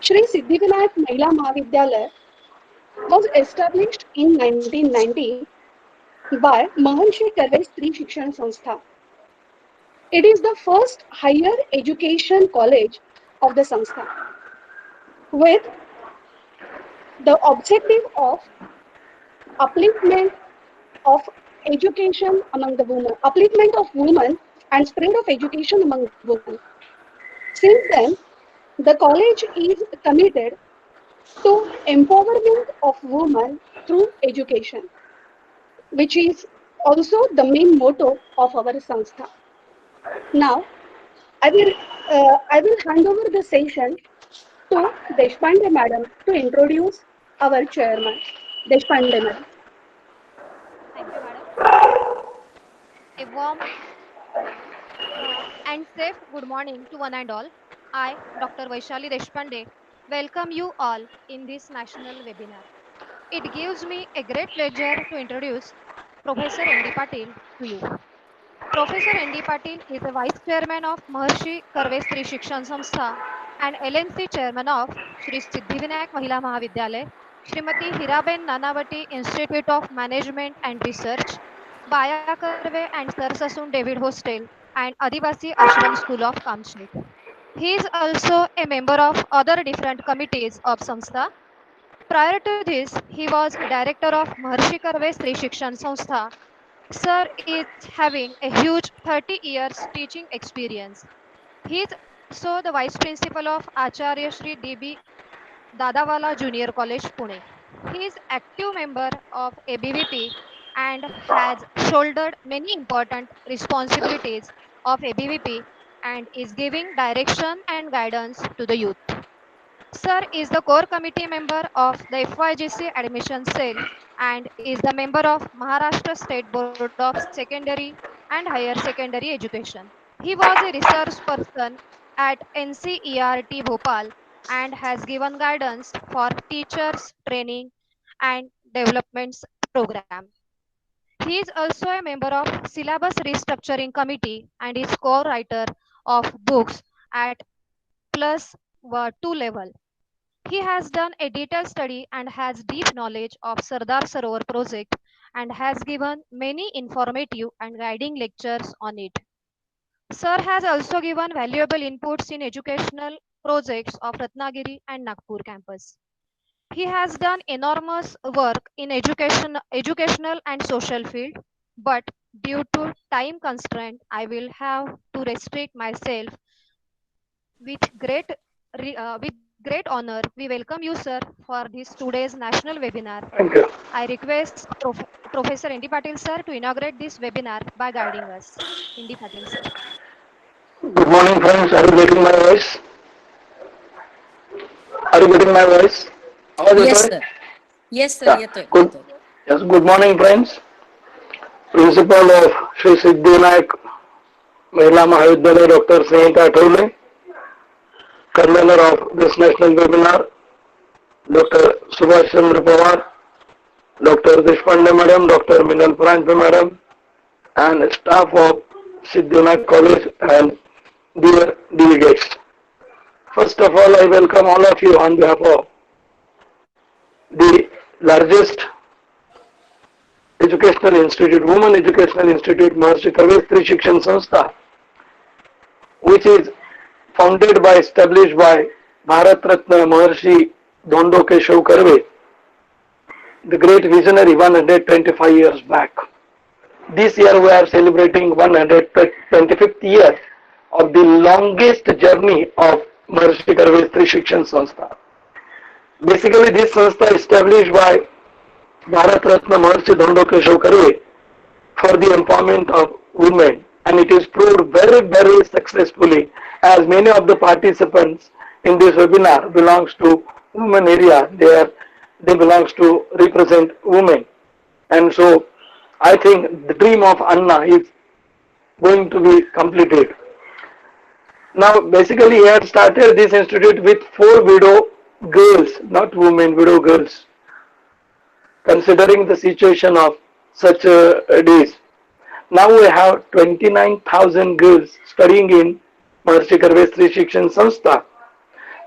Shri Siddhivinayak Mahila Mahavidyalaya was established in 1990 by Maharshi Karve Stri Shikshan Sanstha. It is the first higher education college of the Sanstha with the objective of upliftment of education among the women, upliftment of women and spread of education among women. Since then, the college is committed to empowerment of women through education, which is also the main motto of our Sanstha. Now, I will hand over the session to Deshpande Madam to introduce our chairman. Deshpande Madam. Thank you, madam. A warm and safe good morning to one and all. I, Dr. Vaishali Deshpande, welcome you all in this national webinar. It gives me a great pleasure to introduce Professor N.D. Patil to you. Professor N.D. Patil is the Vice Chairman of Maharshi Karve Stri Shikshan Samstha and LNC Chairman of Shri Siddhivinayak Mahila Mahavidyalaya, Srimati Hiraben Nanavati Institute of Management and Research, Baya Karve and Sir Sasun David Hostel, and Adivasi Ashram School of Kamshit. He is also a member of other different committees of Samstha. Prior to this, he was director of Maharshi Karve Stri Shikshan Samstha. Sir is having a huge 30 years teaching experience. He is also the vice principal of Acharya Shri D.B. Dadawala Junior College, Pune. He is active member of ABVP and has shouldered many important responsibilities of ABVP and is giving direction and guidance to the youth. Sir is the core committee member of the FYGC admission cell and is the member of Maharashtra State Board of Secondary and Higher Secondary Education. He was a research person at NCERT Bhopal and has given guidance for teachers training and developments program. He is also a member of Syllabus Restructuring Committee and is co-writer of books at plus 2 level. He has done a detailed study and has deep knowledge of Sardar Sarovar project and has given many informative and guiding lectures on it. Sir has also given valuable inputs in educational projects of Ratnagiri and Nagpur campus. He has done enormous work in educational and social field, but due to time constraint, I will have to restrict myself with with great honor. We welcome you, sir, for this today's national webinar. Thank you. I request Professor Indy Patil, sir, to inaugurate this webinar by guiding us. Indy Patil, sir. Good morning, friends. Are you getting my voice? Are you getting my voice? आवाज Yes, येतोय? sir. Yes, sir. Yeah. येतोय, Good. येतोय. Yes. Good morning, friends. Principal of Shri Siddhivinayak Mahila Mahavidyalaya, Dr. Sangeeta Athawale, convener of this national webinar, Dr. Subhash Chandra Pawar, Dr. Deshpande Madam, Dr. Minal Pranjpe Madam, and staff of Siddhivinayak College and dear delegates. First of all, I welcome all of you on behalf of the largest educational institute, women educational institute, Maharshi Karve Stri Shikshan Sanstha, which is founded by, established by Bharat Ratna Maharshi Dondo Keshav Karve, the great visionary 125 years back. This year we are celebrating 125th year of the longest journey of Maharshi Karve Stri Shikshan Sanstha. Basically, this Sanstha established by Bharat Ratna Maharshi Dondo Keshav Karve for the empowerment of women, and it is proved very successfully, as many of the participants in this webinar belongs to women area. They belongs to represent women, and so I think the dream of Anna is going to be completed. Now, basically, he had started this institute with 4 widow girls, not women, widow girls, considering the situation of such days. Now we have 29,000 girls studying in Maharshi Karve Stri Shikshan Sanstha.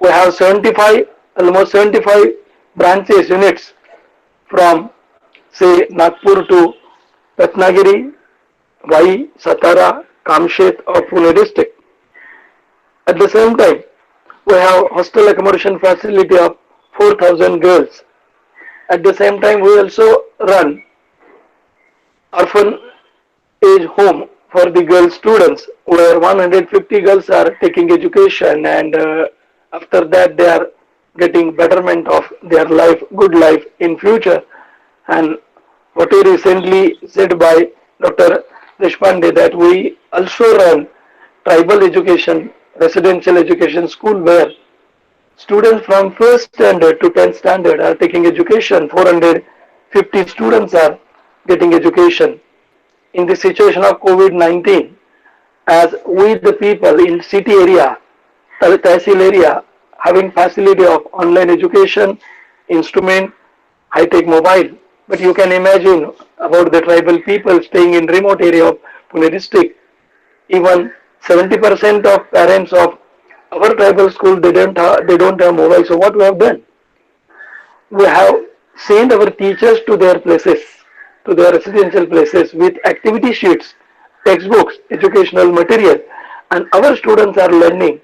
We have 75, almost 75 branches units from say Nagpur to Ratnagiri, Vai, Satara, Kamshet or Pune district. At the same time, we have hostel accommodation facility of 4,000 girls. At the same time, we also run orphan age home for the girl students where 150 girls are taking education and after that they are getting betterment of their life, good life in future. And what we recently said by Dr. Deshpande that we also run tribal education, residential education school where students from first standard to 10th standard are taking education. 450 students are getting education. In the situation of COVID-19, as we the people in city area, Tehsil area, having facility of online education, instrument, high-tech mobile. But you can imagine about the tribal people staying in remote area of Pune district. Even 70% of parents of our tribal school they don't have mobile. So what we have done? We have sent our teachers to their places, to their residential places with activity sheets, textbooks, educational material, and our students are learning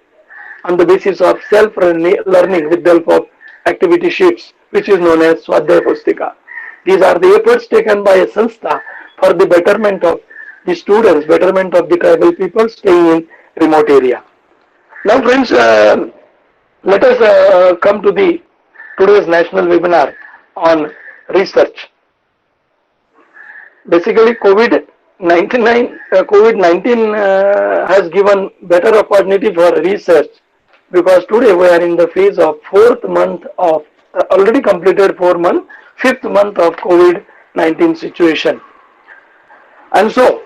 on the basis of self-learning with the help of activity sheets, which is known as Swadhyay Pustika. These are the efforts taken by a Sanstha for the betterment of the students, betterment of the tribal people staying in remote area. Now, friends, let us come to the today's national webinar on research. Basically, COVID-19 has given better opportunity for research because today we are in the phase of fourth month of already completed 4 month, fifth month of COVID-19 situation. And so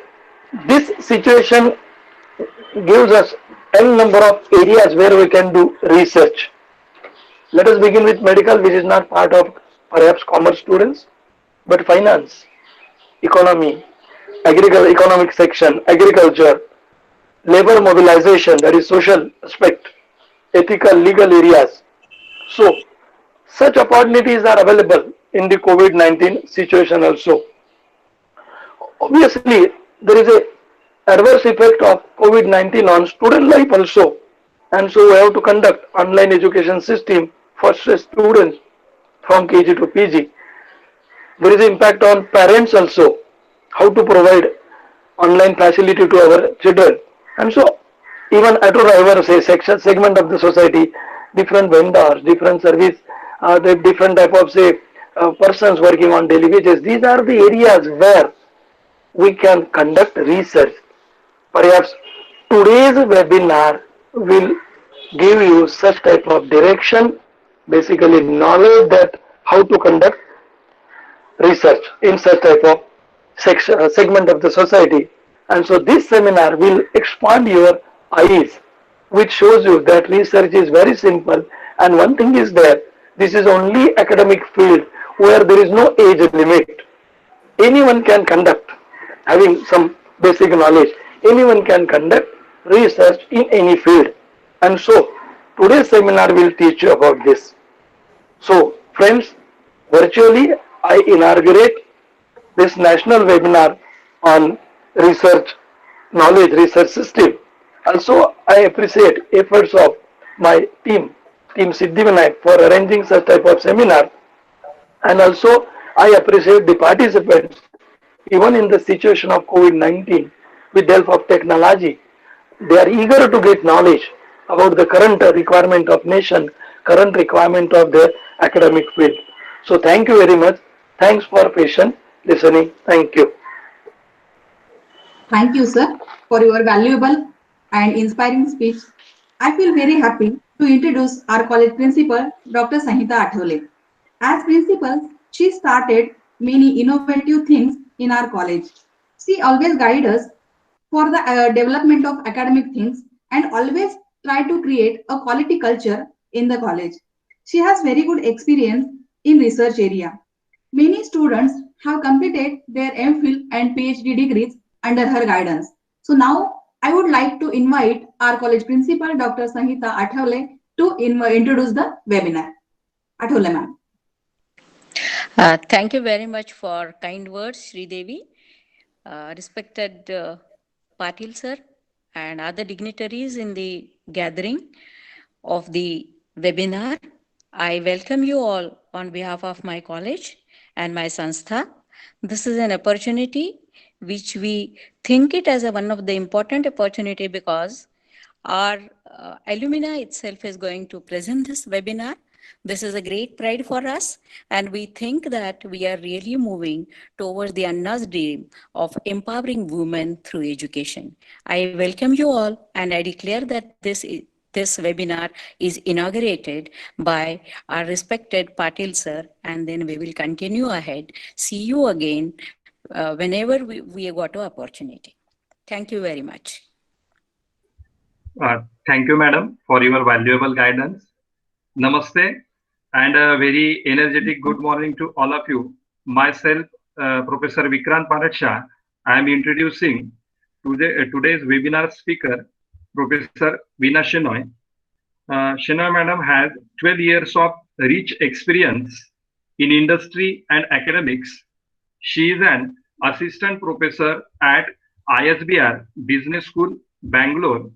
this situation gives us n number of areas where we can do research. Let us begin with medical, which is not part of perhaps commerce students, but finance, economy, economic section, agriculture, labor mobilization, that is social aspect, ethical, legal areas. So, such opportunities are available in the COVID-19 situation also. Obviously, there is a adverse effect of COVID-19 on student life also. And so we have to conduct online education system for students from KG to PG. There is impact on parents also, how to provide online facility to our children. And so even auto drivers, a section segment of the society, different vendors, different service, the different type of say persons working on daily wages. These are the areas where we can conduct research. Perhaps today's webinar will give you such type of direction, basically knowledge that how to conduct research in such type of section, segment of the society. And so this seminar will expand your eyes, which shows you that research is very simple. And one thing is that this is only academic field where there is no age limit. Anyone can conduct, having some basic knowledge, anyone can conduct research in any field. And so today's seminar will teach you about this. So friends, virtually I inaugurate this national webinar on research knowledge research system. Also, I appreciate efforts of my team Siddhivinayak for arranging such type of seminar. And also, I appreciate the participants, even in the situation of COVID-19, with the help of technology. They are eager to get knowledge about the current requirement of nation, current requirement of their academic field. So thank you very much. Thanks for patient listening. Thank you. Thank you, sir, for your valuable and inspiring speech. I feel very happy to introduce our college principal, Dr. Sanhita Athole. As principal, she started many innovative things in our college. She always guides us for the development of academic things and always try to create a quality culture in the college. She has very good experience in research area. Many students have completed their MPhil and PhD degrees under her guidance. So now I would like to invite our college principal, Dr. Sanhita Athawale, to introduce the webinar. Athole ma'am. Thank you very much for kind words, Sri Devi. Respected Patil sir and other dignitaries in the gathering of the webinar, I welcome you all on behalf of my college and my sanstha. This is an opportunity which we think it as one of the important opportunity because our alumni itself is going to present this webinar. This is a great pride for us, and we think that we are really moving towards the Anna's dream of empowering women through education. I welcome you all, and I declare that this webinar is inaugurated by our respected Patil sir, and then we will continue ahead. See you again whenever we got an opportunity. Thank you very much. Thank you, madam, for your valuable guidance. Namaste and a very energetic good morning to all of you. Myself, Professor Vikrant Paraksha, I am introducing today's webinar speaker, Professor Veena Shenoy. Shenoy madam has 12 years of rich experience in industry and academics. She is an assistant professor at ISBR Business School, Bangalore.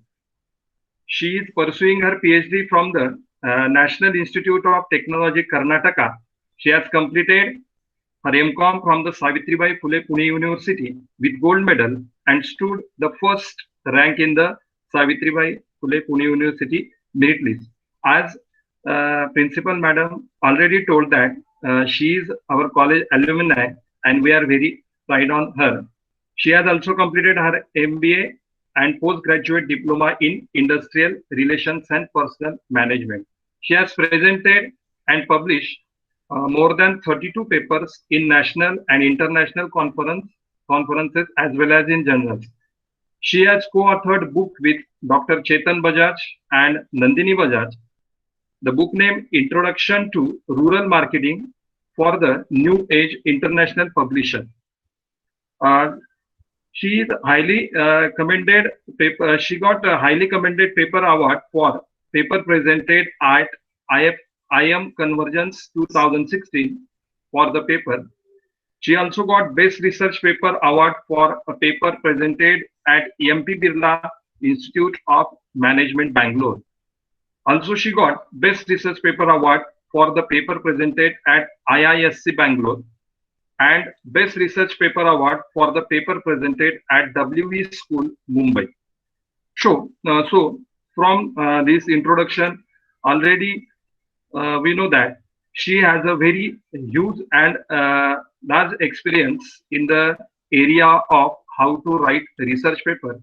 She is pursuing her PhD from the National Institute of Technology, Karnataka. She has completed her MCom from the Savitribai Phule Pune University with gold medal and stood the first rank in the Savitribai Phule Pune University merit list. As Principal Madam already told that she is our college alumni and we are very proud on her. She has also completed her MBA and postgraduate diploma in industrial relations and personal management. She has presented and published more than 32 papers in national and international conferences as well as in journals. She has co-authored book with Dr. Chetan Bajaj and Nandini Bajaj. The book name Introduction to Rural Marketing for the New Age International Publisher. She is highly commended paper. She got a highly commended paper award for paper presented at IM Convergence 2016 for the paper. She also got Best Research Paper Award for a paper presented at EMP Birla Institute of Management, Bangalore. Also, she got Best Research Paper Award for the paper presented at IISc Bangalore and Best Research Paper Award for the paper presented at WE School, Mumbai. So from this introduction, already we know that she has a very huge and large experience in the area of how to write research paper.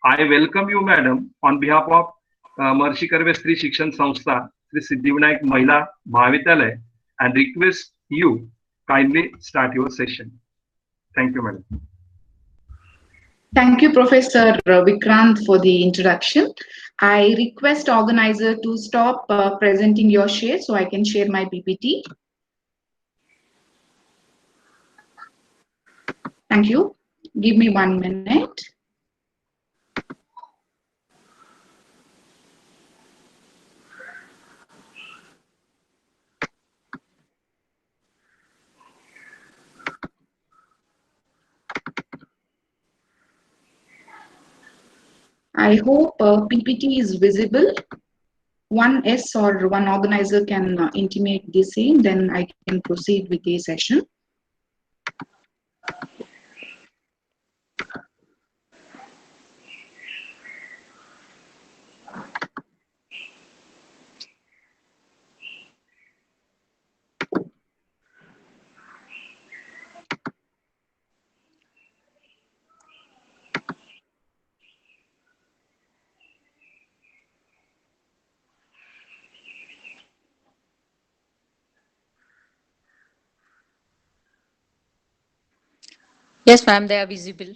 I welcome you, madam, on behalf of Maharishi Karve Stri Shikshan Sanstha, Sri Siddhivinayak Mahila Mahavidyalaya, and request you kindly start your session. Thank you, madam. Thank you, Professor Vikrant, for the introduction. I request organizer to stop presenting your share so I can share my PPT. Thank you. Give me 1 minute. I hope PPT is visible. One S or one organizer can intimate the same, then I can proceed with the session. Yes, ma'am, they are visible.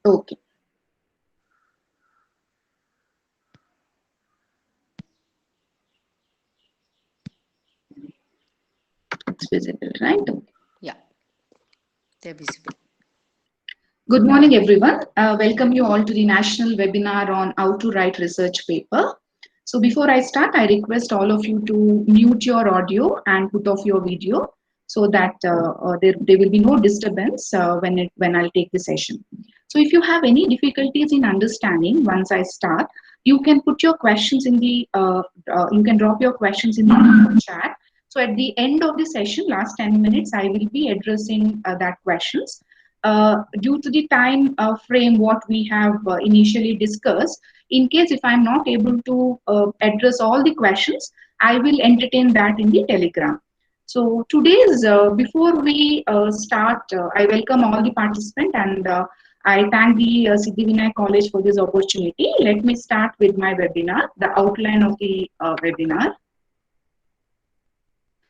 Okay. It's visible, right? Yeah, they're visible. Good morning, everyone. Welcome you all to the national webinar on how to write research paper. So before I start, I request all of you to mute your audio and put off your video so that there will be no disturbance when I'll take the session. So if you have any difficulties in understanding once I start, you can put your questions in the, you can drop your questions in the chat. So at the end of the session, last 10 minutes, I will be addressing that questions. Due to the time frame what we have initially discussed, in case if I'm not able to address all the questions, I will entertain that in the Telegram. So today's, before we start, I welcome all the participants and I thank the Siddhivinayak College for this opportunity. Let me start with my webinar, the outline of the webinar.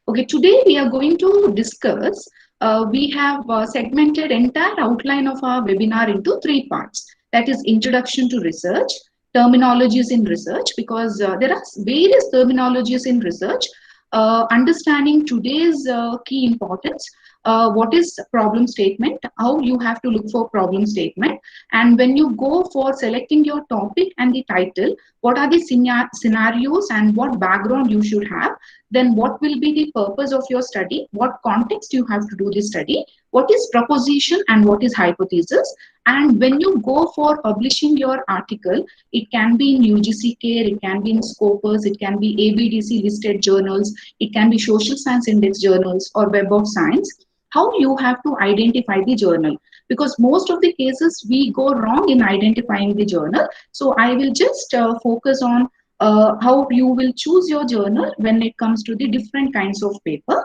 Okay, today we are going to discuss, we have segmented entire outline of our webinar into 3 parts. That is introduction to research, terminologies in research, because there are various terminologies in research, understanding today's key importance, what is problem statement, how you have to look for problem statement, and when you go for selecting your topic and the title, what are the scenarios and what background you should have, then what will be the purpose of your study, what context you have to do the study, what is proposition and what is hypothesis. And when you go for publishing your article, it can be in UGC CARE, it can be in Scopus, it can be ABDC listed journals, it can be social science index journals or Web of Science. How you have to identify the journal, because most of the cases we go wrong in identifying the journal. So I will just focus on how you will choose your journal when it comes to the different kinds of paper.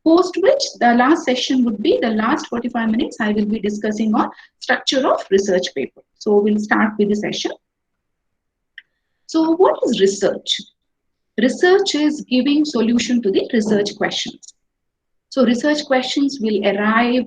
Post which the last session would be the last 45 minutes I will be discussing on structure of research paper. So we'll start with the session. So what is research? Research is giving solution to the research questions. So research questions will arrive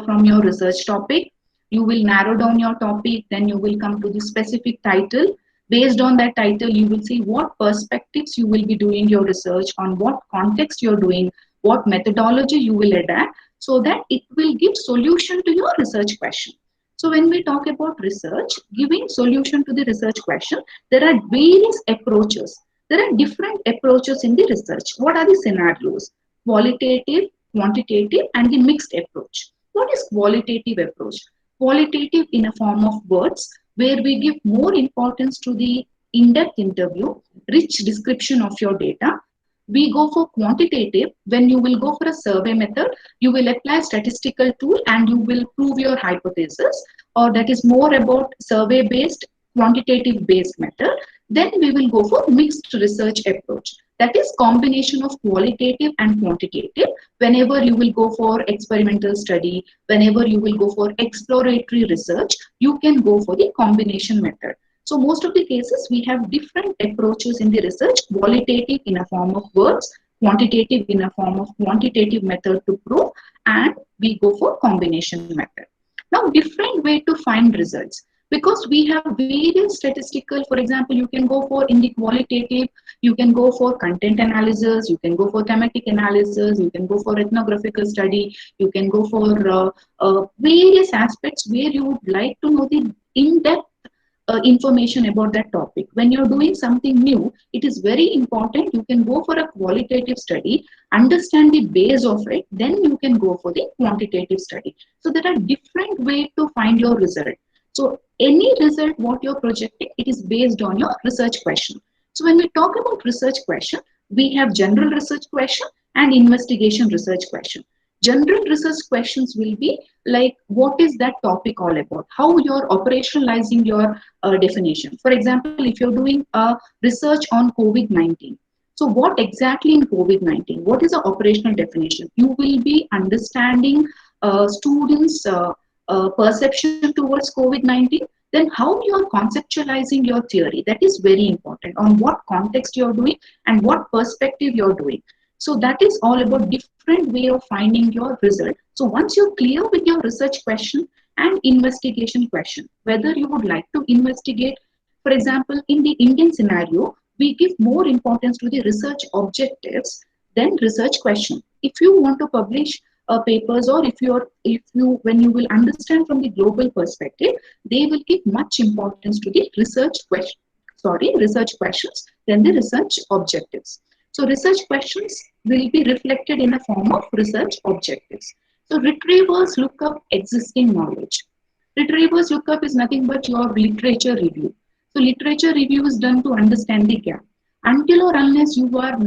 from your research topic. You will narrow down your topic, then you will come to the specific title. Based on that title, you will see what perspectives you will be doing your research, on what context you're doing, what methodology you will adapt, so that it will give solution to your research question. So when we talk about research, giving solution to the research question, there are various approaches. There are different approaches in the research. What are the scenarios? Qualitative, quantitative, and the mixed approach. What is qualitative approach? Qualitative in a form of words, where we give more importance to the in-depth interview, rich description of your data. We go for quantitative when you will go for a survey method, you will apply statistical tool and you will prove your hypothesis, or that is more about survey based, quantitative based method. Then we will go for mixed research approach. That is combination of qualitative and quantitative. Whenever you will go for experimental study, whenever you will go for exploratory research, you can go for the combination method. So most of the cases we have different approaches in the research, qualitative in a form of words, quantitative in a form of quantitative method to prove, and we go for combination method. Now different way to find results, because we have various statistical, for example, you can go for in the qualitative, you can go for content analysis, you can go for thematic analysis, you can go for ethnographical study, you can go for various aspects where you would like to know the in-depth information about that topic. When you're doing something new, it is very important you can go for a qualitative study, understand the base of it, then you can go for the quantitative study. So there are different ways to find your result. So any result what you're projecting, it is based on your research question. So when we talk about research question, we have general research question and investigation research question. General research questions will be like, what is that topic all about? How you're operationalizing your definition. For example, if you're doing a research on COVID-19, so what exactly in COVID-19? What is the operational definition? You will be understanding students' perception towards COVID-19. Then how you are conceptualizing your theory. That is very important. On what context you're doing and what perspective you're doing. So that is all about different way of finding your result. So once you're clear with your research question and investigation question, whether you would like to investigate, for example, in the Indian scenario, we give more importance to the research objectives than research question. If you want to publish papers, or when you will understand from the global perspective, they will give much importance to the research questions than the research objectives. So research questions will be reflected in a form of research objectives. So retrievers look up existing knowledge. Retrievers lookup is nothing but your literature review. So literature review is done to understand the gap. Until or unless you are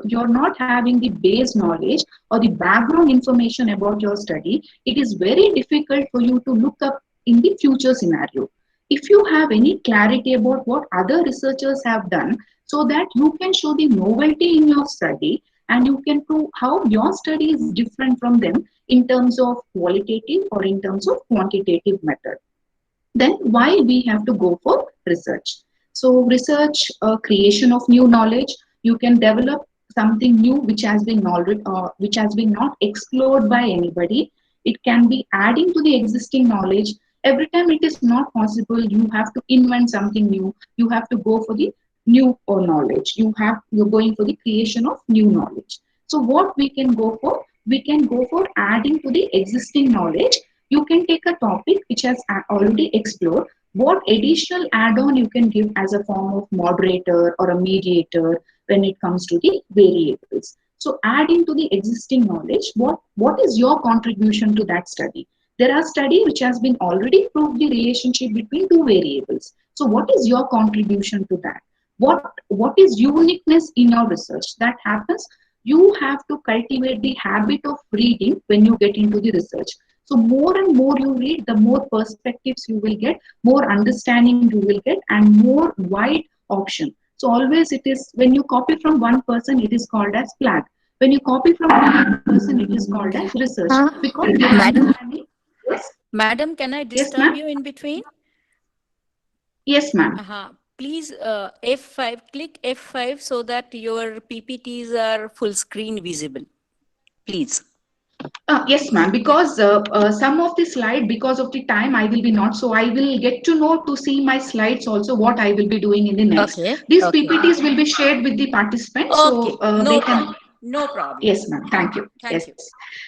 you're not having the base knowledge or the background information about your study, it is very difficult for you to look up in the future scenario. If you have any clarity about what other researchers have done, so that you can show the novelty in your study and you can prove how your study is different from them in terms of qualitative or in terms of quantitative method, then why we have to go for research? So research, creation of new knowledge, you can develop something new which has been already which has been not explored by anybody. It can be adding to the existing knowledge. Every time it is not possible, you have to invent something new. You have to go for the new knowledge. You're going for the creation of new knowledge. So what we can go for? We can go for adding to the existing knowledge. You can take a topic which has already explored. What additional add-on you can give as a form of moderator or a mediator when it comes to the variables. So adding to the existing knowledge, what is your contribution to that study? There are studies which has been already proved the relationship between two variables. So what is your contribution to that? What is uniqueness in your research that happens? You have to cultivate the habit of reading when you get into the research. So more and more you read, the more perspectives you will get, more understanding you will get, and more wide option. So always it is, when you copy from one person, it is called as flag. When you copy from another person, it is called as research. Because Madam, yes, Madam, can I yes, disturb ma'am. you in between? Yes, ma'am. Please F5, click F5 so that your PPTs are full screen visible. Please. Yes, ma'am. Because some of the slide, because of the time, I will be not. So I will get to know to see my slides also what I will be doing in the next. Okay. These Okay. PPTs will be shared with the participants. Okay. So No they can. problem. No problem. Yes, ma'am. Thank you. Thank Yes. you.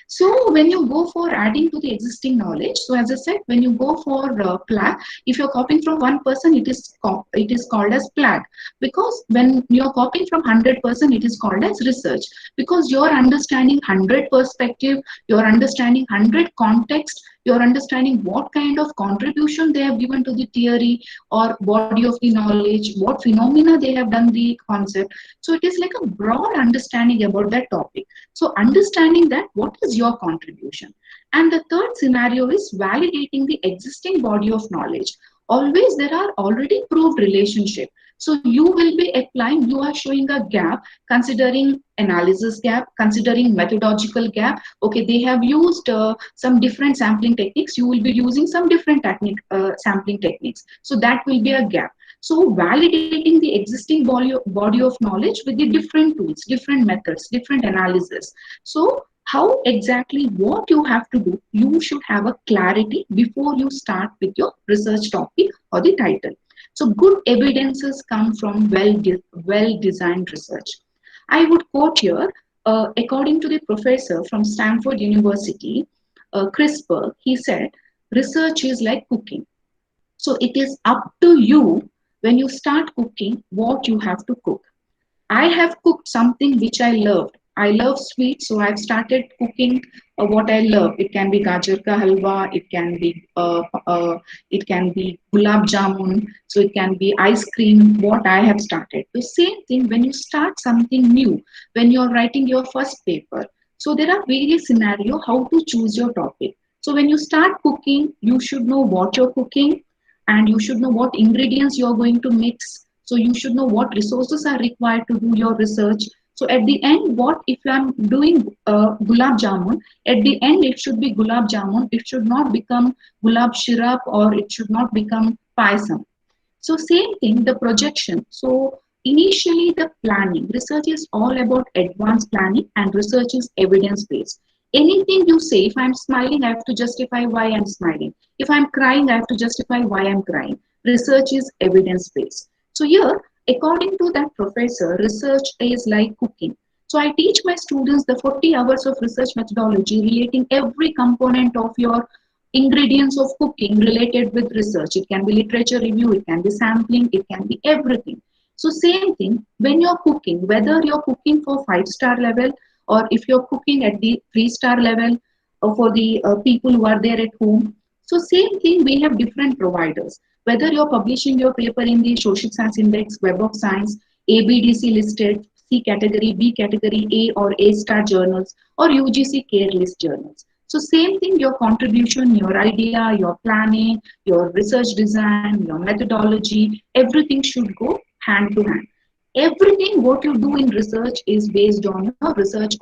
So when you go for adding to the existing knowledge, so as I said, when you go for PLAG, if you're copying from one person, it is called as PLAG. Because when you're copying from 100%, it is called as research. Because you're understanding 100 perspective, you're understanding 100 context, you're understanding what kind of contribution they have given to the theory or body of the knowledge, what phenomena they have done the concept. So it is like a broad understanding about that topic. So understanding that, what is your contribution? And the third scenario is validating the existing body of knowledge. Always there are already proved relationship. So you will be applying, you are showing a gap, considering analysis gap, considering methodological gap. Okay, they have used some different sampling techniques. You will be using some different sampling techniques. So that will be a gap. So validating the existing body of knowledge with the different tools, different methods, different analysis. So how exactly what you have to do, you should have a clarity before you start with your research topic or the title. So good evidences come from well-designed research. I would quote here, according to the professor from Stanford University, Chris Berg, he said, research is like cooking. So it is up to you when you start cooking what you have to cook. I have cooked something which I loved. I love sweets, so I've started cooking what I love. It can be gajar ka halwa, it can be gulab jamun, so it can be ice cream. What I have started. The same thing when you start something new, when you're writing your first paper. So there are various scenarios how to choose your topic. So when you start cooking, you should know what you're cooking, and you should know what ingredients you're going to mix. So you should know what resources are required to do your research. So at the end, what if I'm doing gulab jamun, at the end it should be gulab jamun. It should not become gulab syrup, or it should not become paisam. So same thing, the projection. So initially the planning, research is all about advanced planning, and research is evidence-based. Anything you say, if I'm smiling, I have to justify why I'm smiling. If I'm crying, I have to justify why I'm crying. Research is evidence-based. So here, according to that professor, research is like cooking. So I teach my students the 40 hours of research methodology relating every component of your ingredients of cooking related with research. It can be literature review, it can be sampling, it can be everything. So same thing when you're cooking, whether you're cooking for 5-star level or if you're cooking at the 3-star level or for the people who are there at home. So same thing, we have different providers. Whether you're publishing your paper in the Social Science Index, Web of Science, ABDC listed, C category, B category, A or A star journals, or UGC care list journals. So same thing, your contribution, your idea, your planning, your research design, your methodology, everything should go hand to hand. Everything what you do in research is based on your research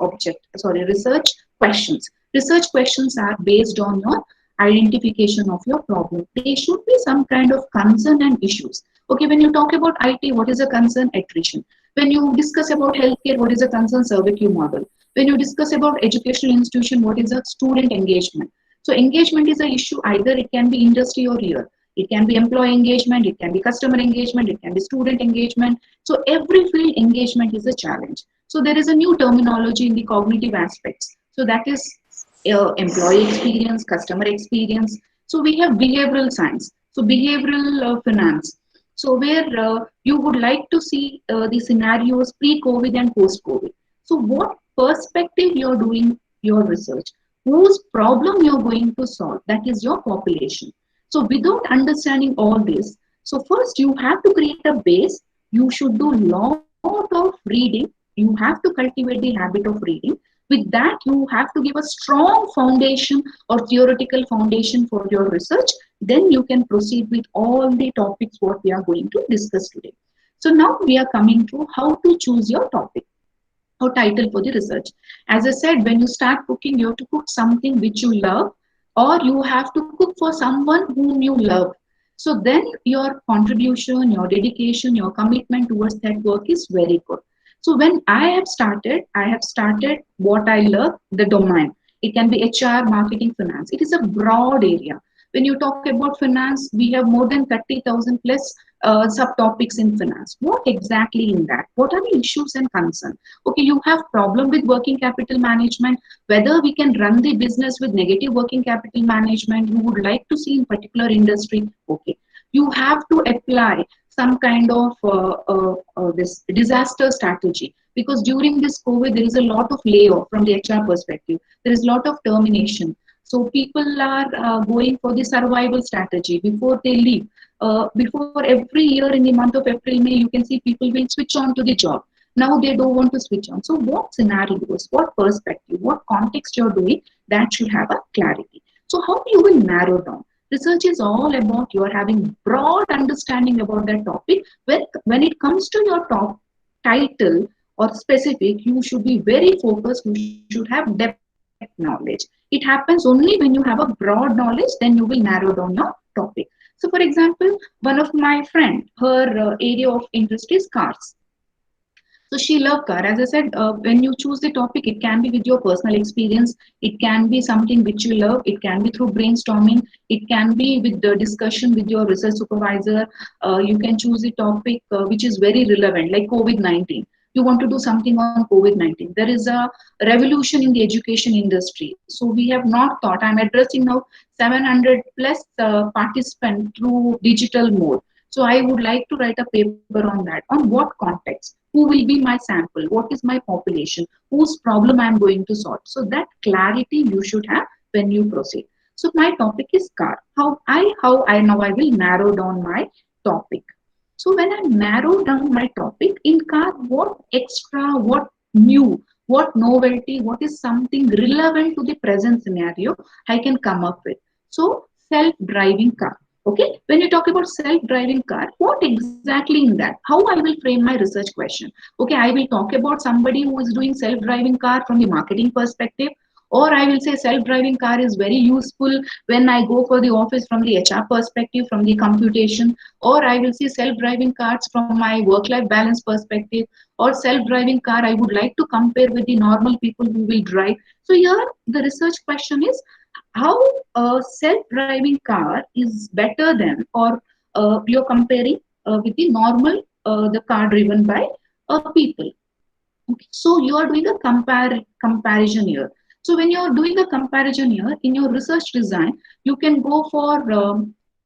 questions. Research questions are based on your identification of your problem. They should be some kind of concern and issues. Okay, when you talk about IT, what is a concern? Attrition. When you discuss about healthcare, what is a concern? Survey queue model. When you discuss about educational institution, what is a student engagement? So engagement is an issue. Either it can be industry or year. It can be employee engagement, it can be customer engagement, it can be student engagement. So every field engagement is a challenge. So there is a new terminology in the cognitive aspects. So that is employee experience, customer experience. So we have behavioral science. So behavioral finance. So where you would like to see the scenarios pre-COVID and post-COVID. So what perspective you're doing your research, whose problem you're going to solve, that is your population. So without understanding all this, so first you have to create a base. You should do lot of reading. You have to cultivate the habit of reading. With that, you have to give a strong foundation or theoretical foundation for your research. Then you can proceed with all the topics what we are going to discuss today. So now we are coming to how to choose your topic or title for the research. As I said, when you start cooking, you have to cook something which you love, or you have to cook for someone whom you love. So then your contribution, your dedication, your commitment towards that work is very good. So when I have started what I love, the domain. It can be HR, marketing, finance. It is a broad area. When you talk about finance, we have more than 30,000 plus subtopics in finance. What exactly in that? What are the issues and concerns? Okay, you have problem with working capital management, whether we can run the business with negative working capital management, you would like to see in particular industry. Okay, you have to apply some kind of this disaster strategy, because during this COVID there is a lot of layoff from the HR perspective. There is a lot of termination. So people are going for the survival strategy before they leave. Before every year in the month of April, May, you can see people will switch on to the job. Now they don't want to switch on. So what scenarios, what perspective, what context you're doing, that should have a clarity. So how you will narrow down? Research is all about you are having broad understanding about that topic. When it comes to your top title or specific, you should be very focused. You should have depth knowledge. It happens only when you have a broad knowledge, then you will narrow down your topic. So for example, one of my friend, her area of interest is cars. So she loved car. As I said, when you choose the topic, it can be with your personal experience. It can be something which you love. It can be through brainstorming. It can be with the discussion with your research supervisor. You can choose a topic which is very relevant, like COVID-19. You want to do something on COVID-19. There is a revolution in the education industry. So we have not thought, I'm addressing now 700 plus participants through digital mode. So I would like to write a paper on that. On what context? Who will be my sample? What is my population? Whose problem I am going to solve? So that clarity you should have when you proceed. So my topic is car. How I will narrow down my topic. So when I narrow down my topic in car, what extra, what new, what novelty, what is something relevant to the present scenario I can come up with. So self-driving car. Okay, when you talk about self-driving car, what exactly in that? How I will frame my research question? Okay, I will talk about somebody who is doing self-driving car from the marketing perspective, or I will say self-driving car is very useful when I go for the office from the HR perspective, from the computation, or I will say self-driving cars from my work-life balance perspective, or self-driving car I would like to compare with the normal people who will drive. So here the research question is, how a self-driving car is better than, or you're comparing with the normal the car driven by people. Okay, so you are doing a comparison here. So when you are doing a comparison here in your research design, you can go for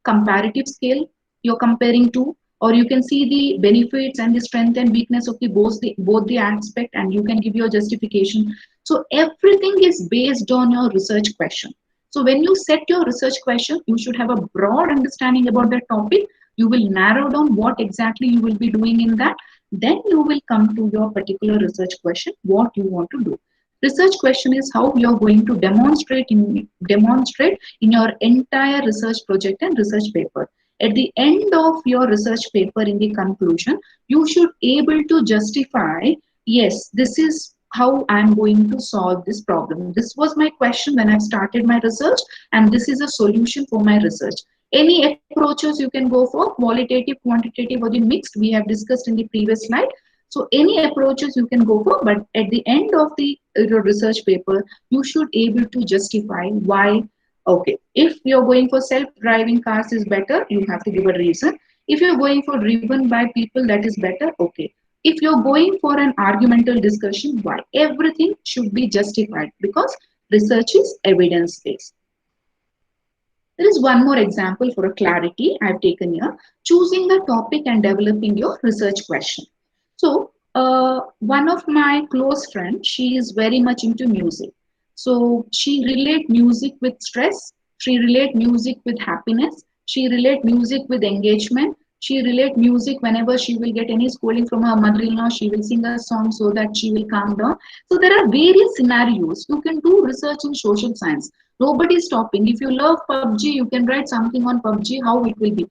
comparative scale. You're comparing to, or you can see the benefits and the strength and weakness of the both the aspect, and you can give your justification. So everything is based on your research question. So when you set your research question, you should have a broad understanding about that topic. You will narrow down what exactly you will be doing in that, then you will come to your particular research question, what you want to do. Research question is how you're going to demonstrate in your entire research project and research paper. At the end of your research paper, in the conclusion, you should able to justify, yes, this is how I'm going to solve this problem. This was my question when I started my research, and this is a solution for my research. Any approaches you can go for, qualitative, quantitative, or the mixed, we have discussed in the previous slide. So any approaches you can go for, but at the end of the research paper, you should able to justify why. Okay, if you're going for self-driving cars is better, you have to give a reason. If you're going for driven by people, that is better. Okay. If you're going for an argumental discussion, why? Everything should be justified because research is evidence-based. There is one more example for a clarity I've taken here. Choosing the topic and developing your research question. So one of my close friends, she is very much into music. So she relate music with stress. She relate music with happiness. She relate music with engagement. She relate music whenever she will get any scolding from her mother-in-law. She will sing a song so that she will calm down. So there are various scenarios. You can do research in social science. Nobody is stopping. If you love PUBG, you can write something on PUBG, how it will be.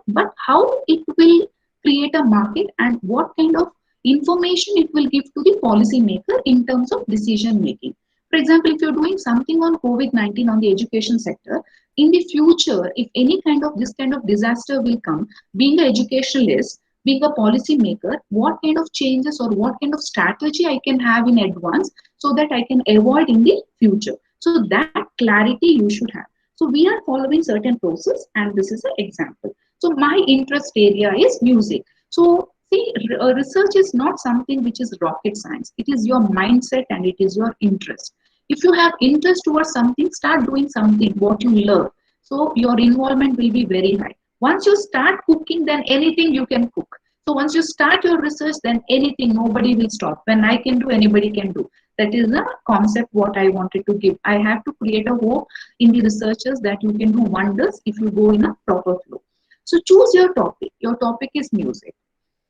But how it will create a market and what kind of information it will give to the policy maker in terms of decision making. For example, if you're doing something on COVID-19 on the education sector, in the future, if any kind of this kind of disaster will come, being an educationalist, being a policy maker, what kind of changes or what kind of strategy I can have in advance so that I can avoid in the future. So that clarity you should have. So we are following certain process, and this is an example. So my interest area is music. So see, research is not something which is rocket science. It is your mindset and it is your interest. If you have interest towards something, start doing something what you love. So your involvement will be very high. Once you start cooking, then anything you can cook. So once you start your research, then anything, nobody will stop. When I can do, anybody can do. That is the concept what I wanted to give. I have to create a hope in the researchers that you can do wonders if you go in a proper flow. So choose your topic. Your topic is music.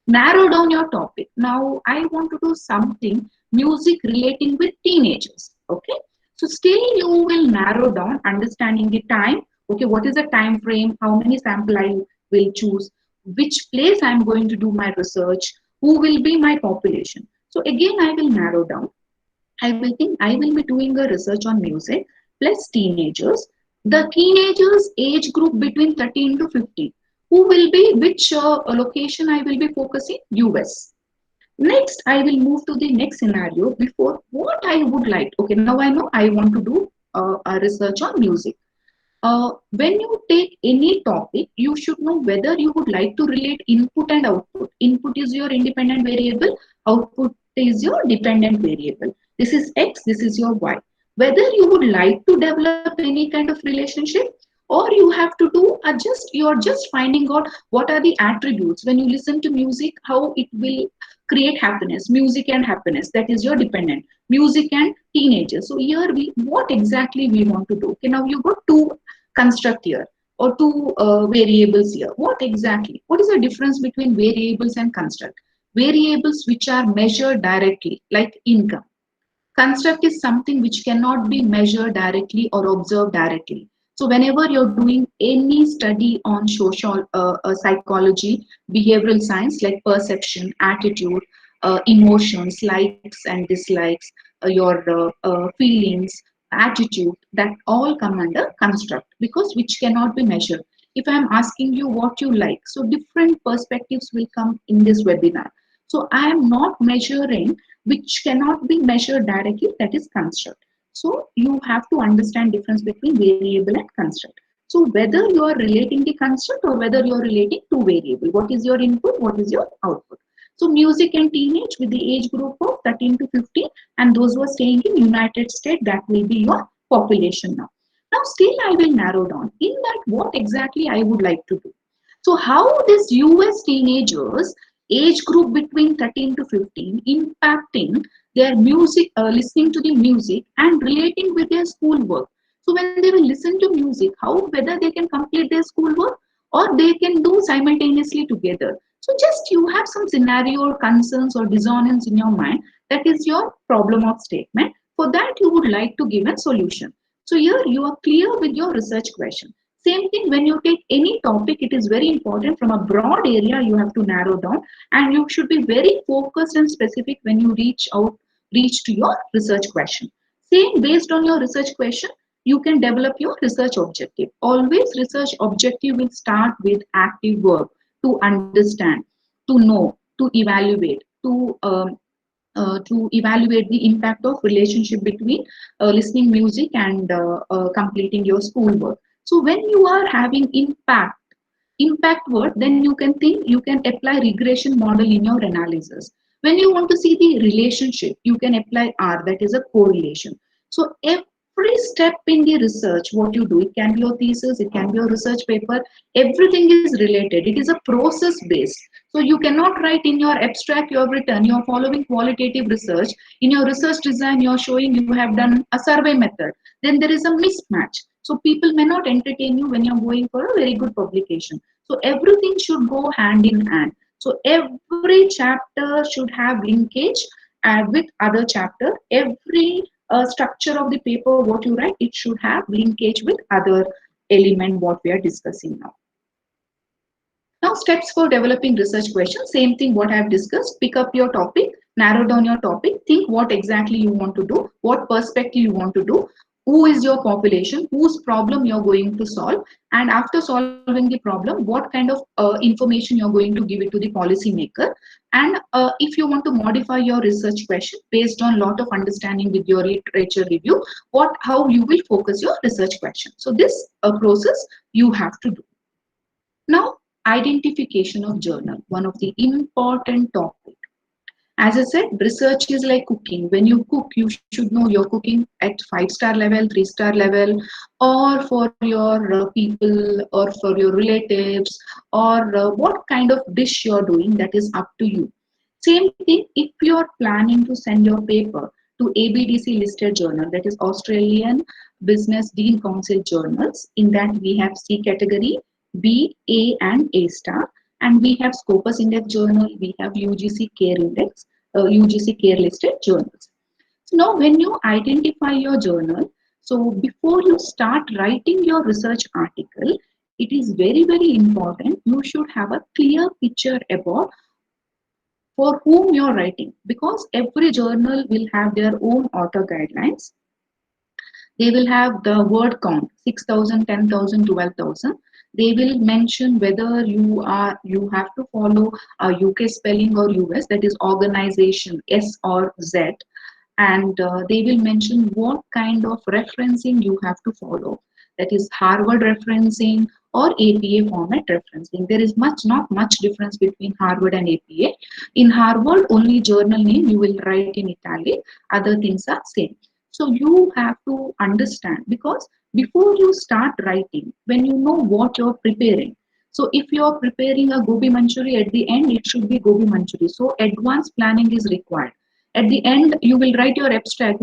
Narrow down your topic. Now I want to do something music relating with teenagers. Okay. So still you will narrow down understanding the time. Okay, what is the time frame? How many sample I will choose? Which place I am going to do my research? Who will be my population? So again, I will narrow down. I will think I will be doing a research on music plus teenagers. The teenagers age group between 13 to 50. Who will be, which location I will be focusing? US. Next, I will move to the next scenario before what I would like. Okay, now I know I want to do a research on music. When you take any topic, you should know whether you would like to relate input and output. Input is your independent variable, output is your dependent variable. This is X, this is your Y. Whether you would like to develop any kind of relationship, or you have to do you're just finding out what are the attributes when you listen to music, how it will create happiness. Music and happiness, that is your dependent. Music and teenagers. So here what exactly we want to do. Okay, now you got two construct here or two variables here. What exactly? What is the difference between variables and construct? Variables which are measured directly, like income. Construct is something which cannot be measured directly or observed directly. So whenever you're doing any study on social psychology, behavioral science like perception, attitude, emotions, likes and dislikes, your feelings, attitude, that all come under construct because which cannot be measured. If I'm asking you what you like, so different perspectives will come in this webinar. So I am not measuring which cannot be measured directly, that is construct. So you have to understand difference between variable and construct. So whether you are relating the construct or whether you are relating to variable, what is your input, what is your output. So music and teenage with the age group of 13 to 15, and those who are staying in United States, that will be your population now. Now still I will narrow down in that what exactly I would like to do. So how this US teenagers age group between 13 to 15 impacting their music, listening to the music and relating with their schoolwork. So when they will listen to music, how whether they can complete their schoolwork or they can do simultaneously together. So just you have some scenario or concerns or dissonance in your mind. That is your problem of statement. For that you would like to give a solution. So here you are clear with your research question. Same thing when you take any topic, it is very important from a broad area you have to narrow down, and you should be very focused and specific when you reach to your research question. Same based on your research question, you can develop your research objective. Always research objective will start with active work to understand, to know, to evaluate the impact of relationship between listening music and completing your schoolwork. So when you are having impact word, then you can think, you can apply regression model in your analysis. When you want to see the relationship, you can apply R, that is a correlation. So every step in the research, what you do, it can be your thesis, it can be your research paper, everything is related. It is a process based. So you cannot write in your abstract you have written, you are following qualitative research. In your research design, you are showing you have done a survey method. Then there is a mismatch. So people may not entertain you when you're going for a very good publication. So everything should go hand in hand. So every chapter should have linkage with other chapter. Every structure of the paper, what you write, it should have linkage with other element what we are discussing now. Now steps for developing research questions, same thing what I have discussed. Pick up your topic, narrow down your topic, think what exactly you want to do, what perspective you want to do, who is your population, whose problem you're going to solve, and after solving the problem, what kind of information you're going to give it to the policy maker. And if you want to modify your research question based on lot of understanding with your literature review, how you will focus your research question. So this process you have to do. Now, identification of journal, one of the important topic. As I said, research is like cooking. When you cook, you should know you're cooking at 5-star level, 3-star level, or for your people or for your relatives, or what kind of dish you're doing, that is up to you. Same thing if you're planning to send your paper to ABDC listed journal, that is Australian Business Dean Council journals. In that we have C category, B, A and A star. And we have Scopus Index journal, we have UGC Care Index, UGC Care listed journals. So now when you identify your journal, so before you start writing your research article, it is very, very important you should have a clear picture about for whom you're writing, because every journal will have their own author guidelines. They will have the word count, 6,000, 10,000, 12,000. They will mention whether you have to follow a UK spelling or US, that is organization, S or Z. And they will mention what kind of referencing you have to follow, that is Harvard referencing or APA format referencing. There is not much difference between Harvard and APA. In Harvard, only journal name you will write in italic, other things are same. So you have to understand, because before you start writing, when you know what you're preparing, so if you're preparing a gobi manchuri, at the end it should be gobi manchuri. So advanced planning is required. At the end, you will write your abstract.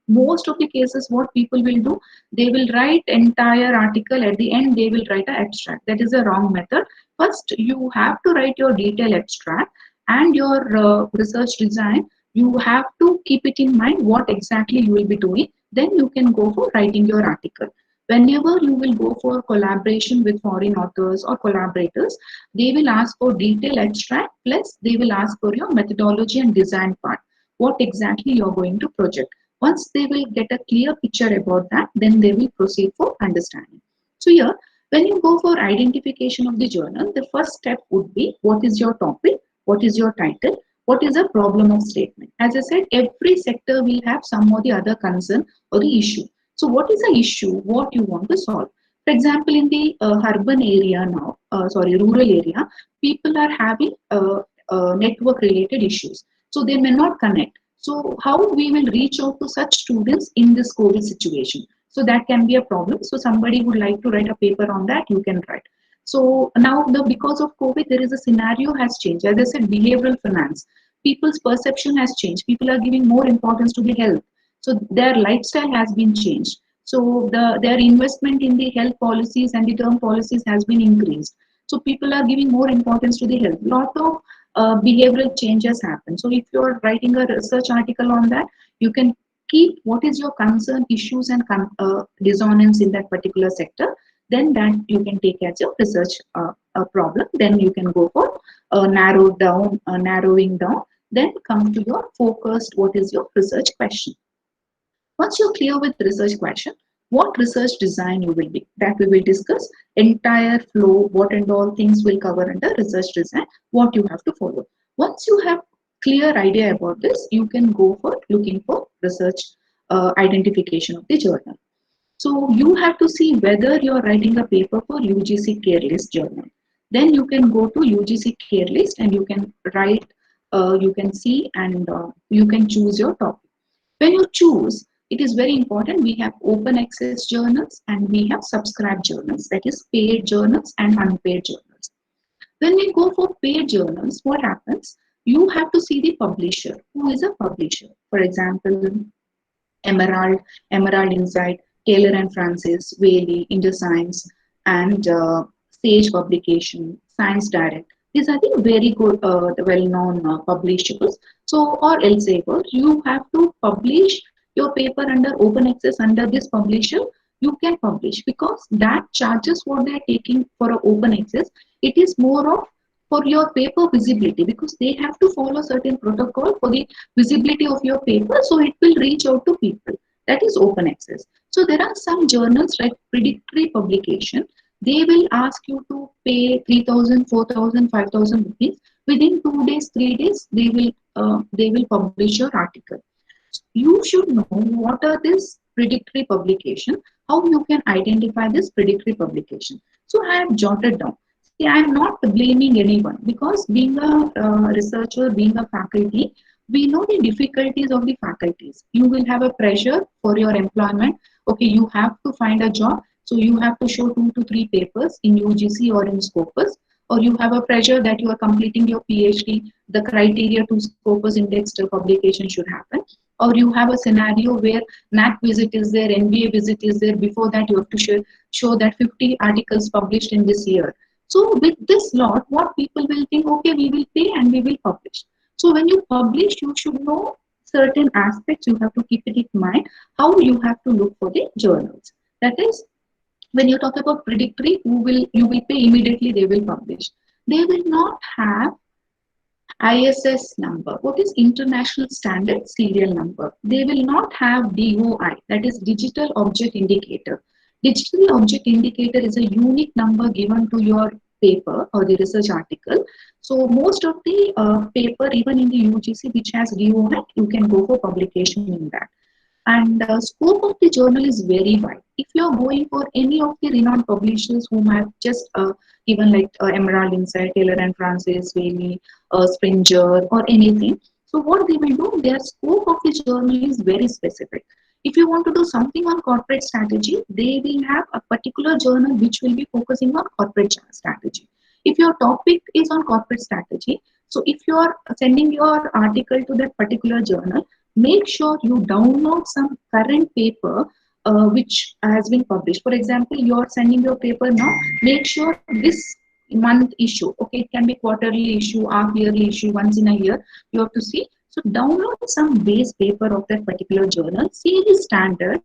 Most of the cases, what people will do, they will write entire article. At the end, they will write an abstract. That is a wrong method. First, you have to write your detailed abstract and your research design. You have to keep it in mind what exactly you will be doing. Then you can go for writing your article. Whenever you will go for collaboration with foreign authors or collaborators, they will ask for detailed abstract, plus they will ask for your methodology and design part. What exactly you're going to project. Once they will get a clear picture about that, then they will proceed for understanding. So here, when you go for identification of the journal, the first step would be, what is your topic? What is your title? What is a problem of statement? As I said, every sector will have some or the other concern or the issue. So what is the issue? What you want to solve? For example, in the urban area now, rural area, people are having network related issues. So they may not connect. So how we will reach out to such students in this COVID situation? So that can be a problem. So somebody would like to write a paper on that, you can write. So now because of COVID, there is a scenario has changed. As I said, behavioral finance. People's perception has changed. People are giving more importance to the health. So their lifestyle has been changed. So their investment in the health policies and the term policies has been increased. So people are giving more importance to the health. Lot of behavioral changes happen. So if you're writing a research article on that, you can keep what is your concern, issues, and dissonance in that particular sector. Then that you can take as your research problem. Then you can go for narrowing down. Then come to your focused. What is your research question? Once you're clear with research question, what research design you will be, that we will discuss. Entire flow, what and all things will cover under research design, what you have to follow. Once you have clear idea about this, you can go for looking for research identification of the journal. So you have to see whether you're writing a paper for UGC Care List journal. Then you can go to UGC Care List and you can write, you can see, and you can choose your topic. When you choose, it is very important. We have open access journals and we have subscribed journals, that is paid journals and unpaid journals. When we go for paid journals, what happens? You have to see the publisher. Who is a publisher? For example, Emerald Insight, Taylor and Francis, Whaley, InterScience, and Sage Publication, Science Direct. These are the very good, well-known publishers. So, or Elsevier, you have to publish your paper under open access under this publisher. You can publish because that charges what they are taking for an open access. It is more of for your paper visibility because they have to follow certain protocol for the visibility of your paper, so it will reach out to people. That is open access. So there are some journals like predictory publication. They will ask you to pay 3,000, 4,000, 5,000 rupees. Within 2 days, 3 days, they will publish your article. You should know what are this predictory publication, how you can identify this predictory publication. So I have jotted down. See, I am not blaming anyone because being a researcher, being a faculty, we know the difficulties of the faculties. You will have a pressure for your employment. Okay, you have to find a job. So you have to show 2 to 3 papers in UGC or in Scopus, or you have a pressure that you are completing your PhD. The criteria to Scopus indexed publication should happen. Or you have a scenario where NAC visit is there, NBA visit is there. Before that, you have to show that 50 articles published in this year. So with this lot, what people will think, okay, we will pay and we will publish. So when you publish, you should know certain aspects. You have to keep it in mind how you have to look for the journals. That is, when you talk about predictory, you will pay immediately. They will publish. They will not have ISS number. What is International Standard Serial Number? They will not have DOI, that is Digital Object Indicator. Digital Object Indicator is a unique number given to your paper or the research article. So most of the paper, even in the UGC, which has DOI, you can go for publication in that. And the scope of the journal is very wide. If you are going for any of the renowned publishers whom I have just given, like Emerald Insight, Taylor and Francis, Whaley, Springer, or anything, so what they will do, their scope of the journal is very specific. If you want to do something on corporate strategy, they will have a particular journal which will be focusing on corporate strategy. If your topic is on corporate strategy, so if you are sending your article to that particular journal, make sure you download some current paper which has been published. For example, you are sending your paper now, make sure this month issue, okay, it can be quarterly issue, half yearly issue, once in a year, you have to see. So download some base paper of that particular journal, see the standard,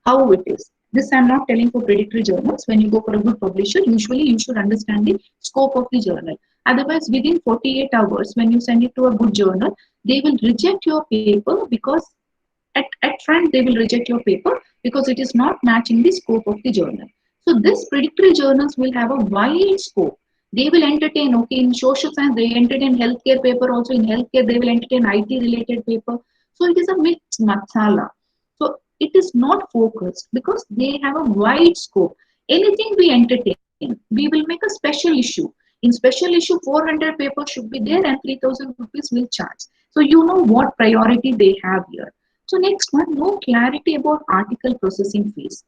how it is. This I'm not telling for predictory journals. When you go for a good publisher, usually you should understand the scope of the journal. Otherwise, within 48 hours, when you send it to a good journal, they will reject your paper because at front they will reject your paper because it is not matching the scope of the journal. So this predictory journals will have a wide scope. They will entertain, okay, in social science, they entertain healthcare paper also. In healthcare, they will entertain IT related paper. So it is a mixed masala. So it is not focused because they have a wide scope. Anything we entertain, we will make a special issue. In special issue, 400 papers should be there and 3,000 rupees will charge. So you know what priority they have here. So next one, no clarity about article processing fees.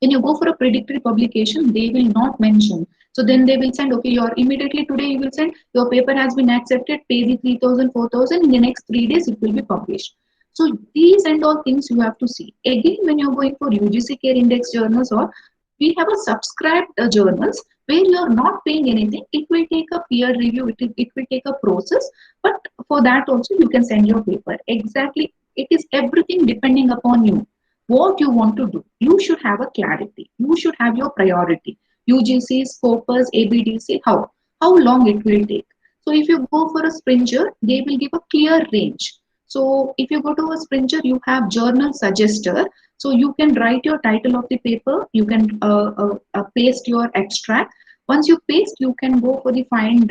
When you go for a predictory publication, they will not mention. So then they will send, okay, your immediately today you will send, your paper has been accepted, pay the 3,000, 4,000, in the next 3 days it will be published. So these and all things you have to see. Again, when you're going for UGC Care Index journals, or we have a subscribed journals where you are not paying anything, it will take a peer review, it will take a process, but for that also you can send your paper. Exactly, it is everything depending upon you what you want to do. You should have a clarity. You should have your priority. UGC, Scopus, ABDC, how long it will take. So if you go for a Springer, they will give a clear range. So if you go to a Springer, you have journal suggester. So you can write your title of the paper. You can paste your extract. Once you paste, you can go for the find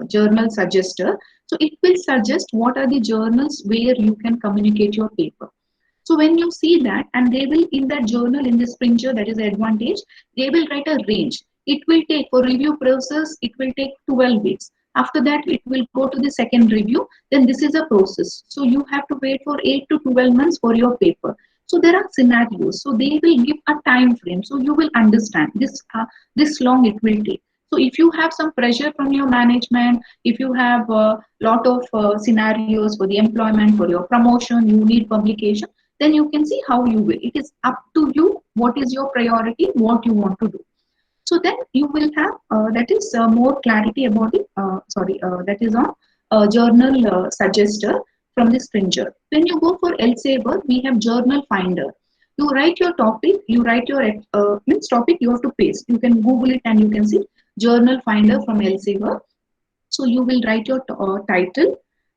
journal suggester. So it will suggest what are the journals where you can communicate your paper. So when you see that, and they will in that journal, in the Springer, that is the advantage, they will write a range. It will take for review process, it will take 12 weeks. After that, it will go to the second review. Then this is a process. So you have to wait for 8 to 12 months for your paper. So there are scenarios. So they will give a time frame. So you will understand this long it will take. So if you have some pressure from your management, if you have a lot of scenarios for the employment, for your promotion, you need publication, then you can see how you will. It is up to you what is your priority, what you want to do. So then you will have that is more clarity about it. That is on journal suggester from the Springer. When you go for Elsevier, we have journal finder. You write your topic, you write your means topic, you have to paste. You can Google it and you can see journal finder from Elsevier. So you will write your title.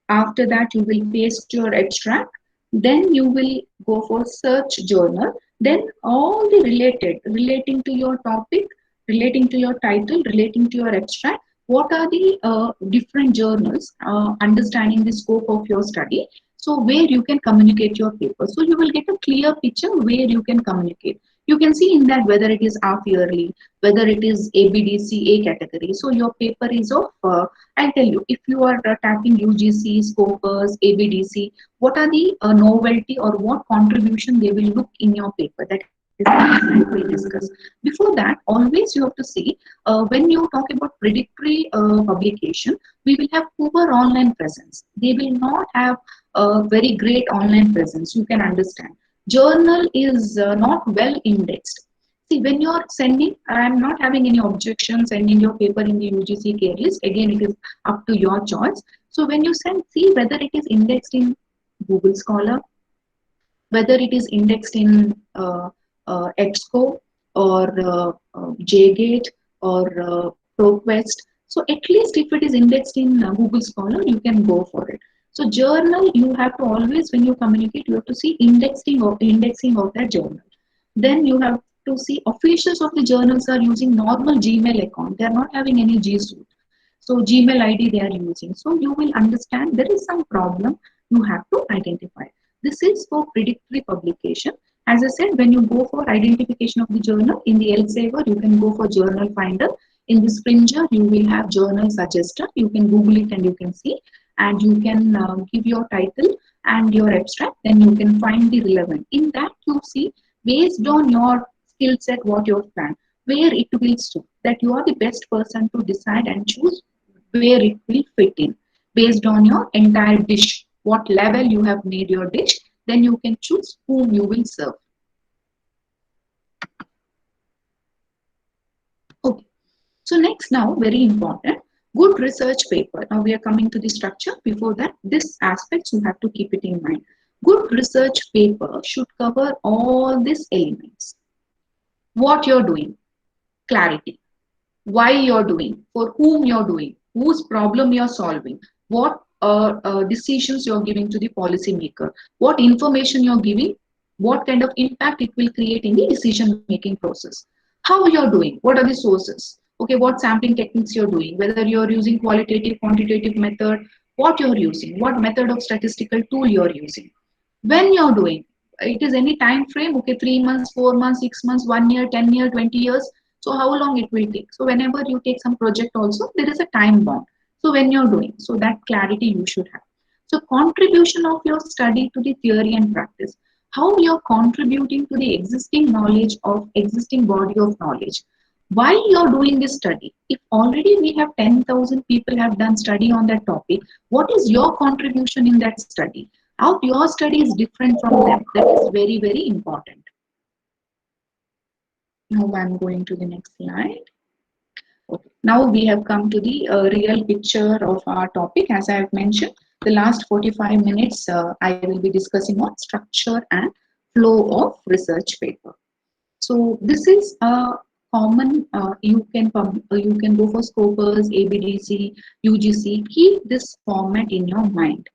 After that, you will paste your abstract. Then you will go for search journal. Then all the relating to your topic, relating to your title, relating to your abstract, what are the different journals, understanding the scope of your study. So where you can communicate your paper. So you will get a clear picture where you can communicate. You can see in that whether it is half yearly, whether it is ABDC A category. So your paper is of, I'll tell you, if you are tapping UGC, Scopus, ABDC, what are the novelty or what contribution they will look in your paper. That is what we will discuss. Before that, always you have to see, when you talk about predictory publication, we will have poor online presence. They will not have a very great online presence. You can understand. Journal is not well indexed. See, when you are sending, I am not having any objection sending your paper in the UGC care list. Again, it is up to your choice. So when you send, see whether it is indexed in Google Scholar, whether it is indexed in EBSCO or JGate or ProQuest. So at least if it is indexed in Google Scholar, you can go for it. So journal, you have to always, when you communicate, you have to see indexing of that journal. Then you have to see officials of the journals are using normal Gmail account. They are not having any G Suite. So Gmail ID they are using. So you will understand there is some problem you have to identify. This is for predictory publication. As I said, when you go for identification of the journal, in the Elsevier, you can go for journal finder. In the Springer, you will have journal suggester. You can Google it and you can see. And you can give your title and your abstract, then you can find the relevant. In that, you see, based on your skill set, what you have planned, where it will suit, that you are the best person to decide and choose where it will fit in. Based on your entire dish, what level you have made your dish, then you can choose whom you will serve. Okay. So next now, very important, good research paper. Now we are coming to the structure. Before that, this aspects you have to keep it in mind. Good research paper should cover all these elements. What you're doing, clarity, why you're doing, for whom you're doing, whose problem you're solving, what decisions you're giving to the policymaker, what information you're giving, what kind of impact it will create in the decision making process, how you're doing, what are the sources, okay, what sampling techniques you're doing, whether you're using qualitative, quantitative method, what you're using, what method of statistical tool you're using, when you're doing, it is any time frame, okay, 3 months, 4 months, 6 months, 1 year, 10 years, 20 years, So how long it will take? So whenever you take some project also, there is a time bound. So when you're doing, so that clarity you should have. So contribution of your study to the theory and practice. How you're contributing to the existing knowledge of existing body of knowledge. Why you're doing this study? If already we have 10,000 people have done study on that topic, what is your contribution in that study? How your study is different from them? That is very, very important. Now I'm going to the next slide. Okay. Now we have come to the real picture of our topic. As I have mentioned, the last 45 minutes I will be discussing on structure and flow of research paper. So this is a common, you can go for Scopus, ABDC, UGC. Keep this format in your mind.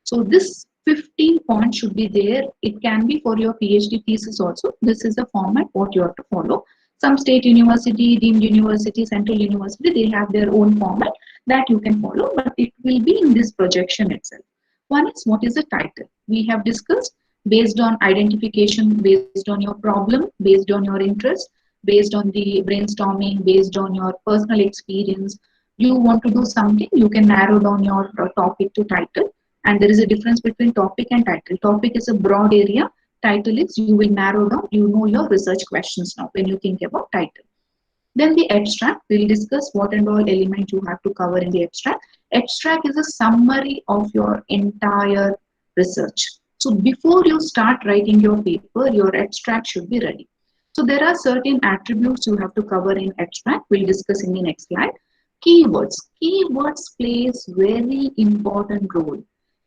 So this 15 points should be there. It can be for your PhD thesis also. This is the format what you have to follow. Some state university, deemed university, central university, they have their own format that you can follow, but it will be in this projection itself. One is what is the title? We have discussed based on identification, based on your problem, based on your interest, based on the brainstorming, based on your personal experience. You want to do something, you can narrow down your topic to title. And there is a difference between topic and title. Topic is a broad area. Title is you will narrow down, you know your research questions now when you think about title. Then the abstract, we'll discuss what and all element you have to cover in the abstract. Abstract is a summary of your entire research. So before you start writing your paper, your abstract should be ready. So there are certain attributes you have to cover in abstract. We'll discuss in the next slide. Keywords. Keywords plays very important role.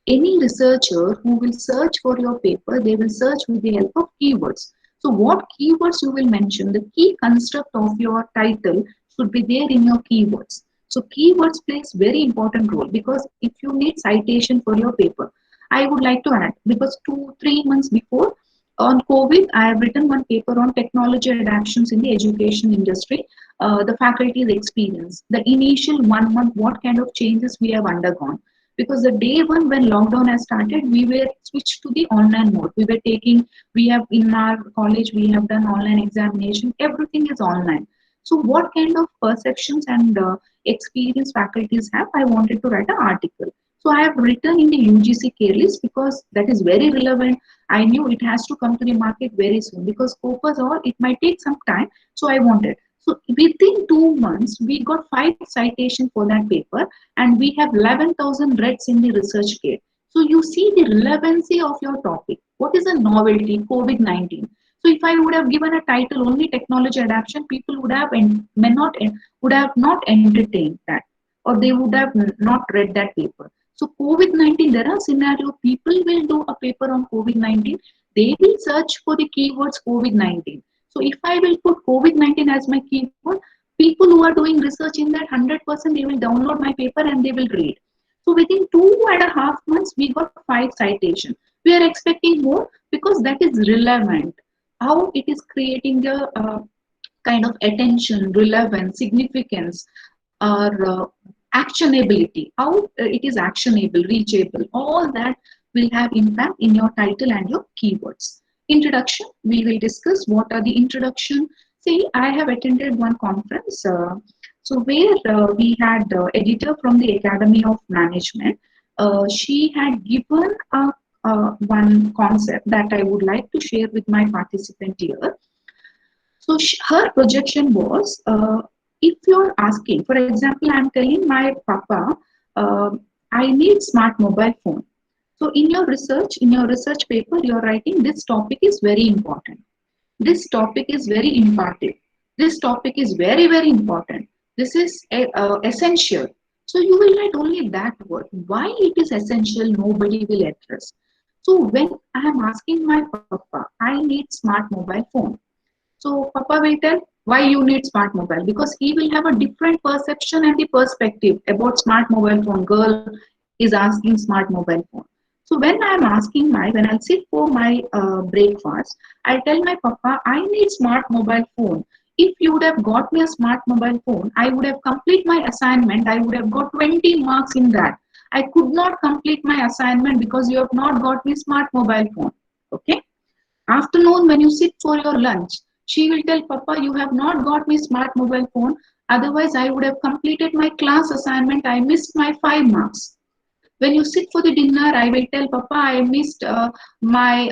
Any researcher who will search for your paper, they will search with the help of keywords. So what keywords you will mention, the key construct of your title should be there in your keywords. So keywords plays very important role because if you need citation for your paper, I would like to add, because 2-3 months before on COVID, I have written one paper on technology adaptations in the education industry, the faculty's experience, the initial 1 month, what kind of changes we have undergone. Because the day one when lockdown has started, we were switched to the online mode. We have in our college, we have done online examination. Everything is online. So what kind of perceptions and experience faculties have? I wanted to write an article. So I have written in the UGC K list because that is very relevant. I knew it has to come to the market very soon because Scopus all, it might take some time. So I wanted. So within 2 months, we got 5 citations for that paper and we have 11,000 reads in the research gate. So you see the relevancy of your topic. What is a novelty? COVID-19. So if I would have given a title only technology adaptation, people would have not entertained that, or they would have not read that paper. So COVID-19, there are scenarios, people will do a paper on COVID-19. They will search for the keywords COVID-19. So if I will put COVID-19 as my keyword, people who are doing research in that 100%, they will download my paper and they will read. So within 2.5 months, we got 5 citations. We are expecting more because that is relevant. How it is creating the kind of attention, relevance, significance, or actionability. How it is actionable, reachable, all that will have impact in your title and your keywords. Introduction, we will discuss what are the introduction. See, I have attended one conference, so where we had editor from the Academy of Management. She had given one concept that I would like to share with my participant here. So her projection was, if you're asking, for example, I'm telling my papa, I need smart mobile phone. So in your research paper, you're writing this topic is very important. This topic is very imperative. This topic is very, very important. This is essential. So you will write only that word. Why it is essential, nobody will address. So when I am asking my papa, I need smart mobile phone. So papa will tell why you need smart mobile, because he will have a different perception and the perspective about smart mobile phone. Girl is asking smart mobile phone. So when I'm asking when I'll sit for my breakfast, I'll tell my papa, I need smart mobile phone. If you would have got me a smart mobile phone, I would have complete my assignment. I would have got 20 marks in that. I could not complete my assignment because you have not got me smart mobile phone. Okay. Afternoon, when you sit for your lunch, She will tell, Papa, you have not got me smart mobile phone. Otherwise, I would have completed my class assignment. I missed my 5 marks. When you sit for the dinner, I will tell, Papa, I missed my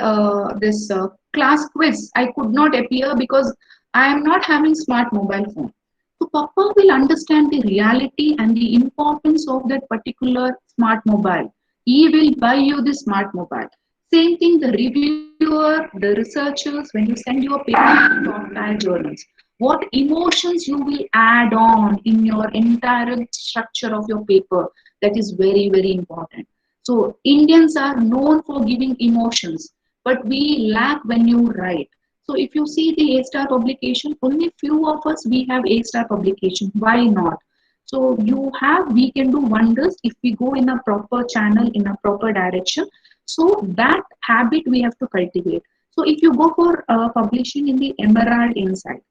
this class quiz. I could not appear because I am not having smart mobile phone. So Papa will understand the reality and the importance of that particular smart mobile. He will buy you the smart mobile. Same thing, the reviewer, the researchers, when you send your paper to top tier journals, what emotions you will add on in your entire structure of your paper, that is very, very important. So Indians are known for giving emotions, but we lack when you write. So if you see the A-star publication, only few of us we have A-star publication. Why not? So we can do wonders if we go in a proper channel, in a proper direction. So that habit we have to cultivate. So if you go for publishing in the Emerald Insight,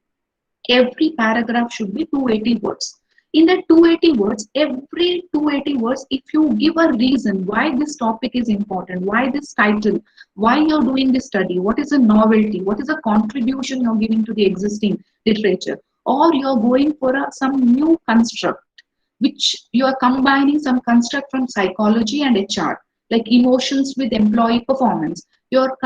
every paragraph should be 280 words. In that 280 words, every 280 words, if you give a reason why this topic is important, why this title, why you're doing this study, what is a novelty, what is a contribution you're giving to the existing literature, or you're going for some new construct, which you are combining some construct from psychology and HR, like emotions with employee performance. You're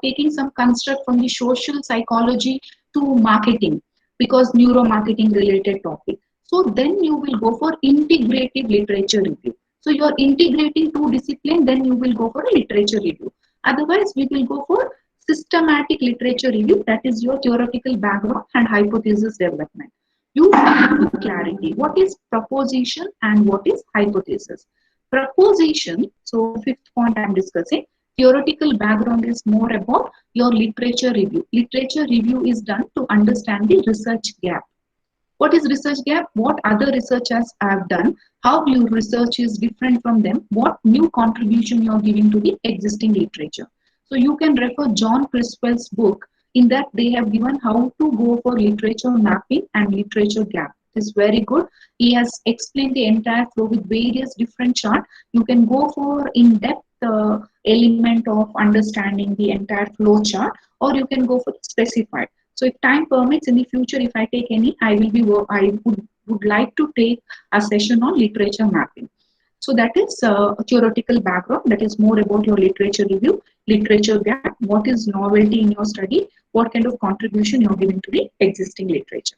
taking some construct from the social psychology to marketing, because neuromarketing related topic. So then you will go for integrative literature review. So you're integrating two disciplines, then you will go for a literature review. Otherwise, we will go for systematic literature review, that is your theoretical background and hypothesis development. You have clarity. What is proposition and what is hypothesis? Proposition, so fifth point I'm discussing, theoretical background is more about your literature review. Literature review is done to understand the research gap. What is research gap? What other researchers have done? How your research is different from them? What new contribution you are giving to the existing literature? So you can refer John Criswell's book. In that they have given how to go for literature mapping and literature gap. It is very good. He has explained the entire flow with various different charts. You can go for in-depth element of understanding the entire flow chart, or you can go for specified. So if time permits in the future, if I take any, I would like to take a session on literature mapping. So that is a theoretical background, that is more about your literature review, literature gap, what is novelty in your study, what kind of contribution you're giving to the existing literature.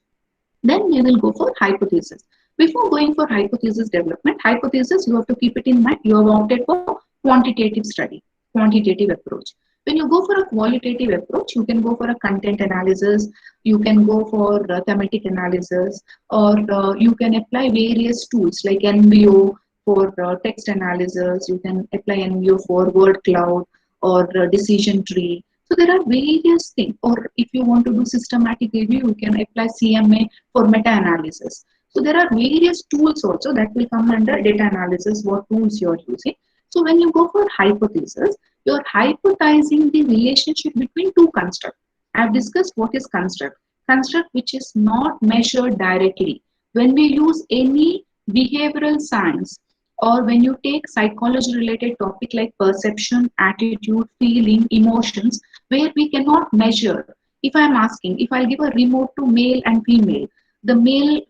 Then we will go for hypothesis. Before going for hypothesis development, hypothesis, you have to keep it in mind, you have opted for quantitative study, quantitative approach. When you go for a qualitative approach, you can go for a content analysis, you can go for thematic analysis, or you can apply various tools like NVO for text analysis, you can apply NVO for word cloud or decision tree. So there are various things, or if you want to do systematic review, you can apply CMA for meta-analysis. So there are various tools also that will come under data analysis, what tools you're using. So when you go for hypothesis, you're hypothesizing the relationship between two constructs. I've discussed what is construct. Construct which is not measured directly. When we use any behavioral science, or when you take psychology related topic like perception, attitude, feeling, emotions, where we cannot measure. If I'm asking, if I give a remote to male and female, the male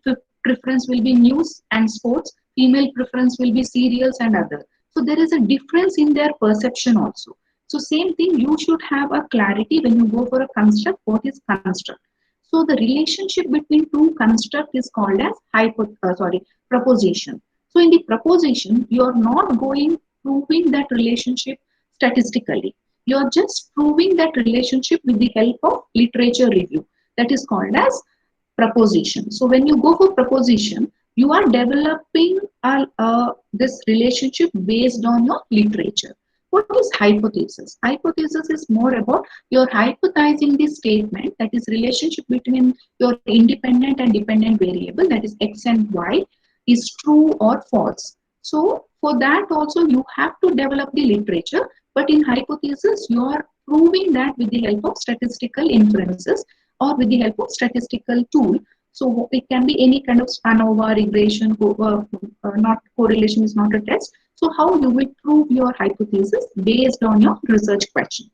preference will be news and sports, female preference will be serials and other. So there is a difference in their perception also. So same thing, you should have a clarity when you go for a construct, what is construct. So the relationship between two construct is called as proposition. So in the proposition, you are not proving that relationship statistically. You are just proving that relationship with the help of literature review. That is called as proposition. So when you go for proposition, you are developing this relationship based on your literature. What is hypothesis? Hypothesis is more about you're hypothesizing the statement, that is relationship between your independent and dependent variable, that is x and y, is true or false. So for that also you have to develop the literature, but in hypothesis you are proving that with the help of statistical inferences or with the help of statistical tool. So it can be any kind of ANOVA, regression, not correlation is not a test. So how you will prove your hypothesis based on your research question.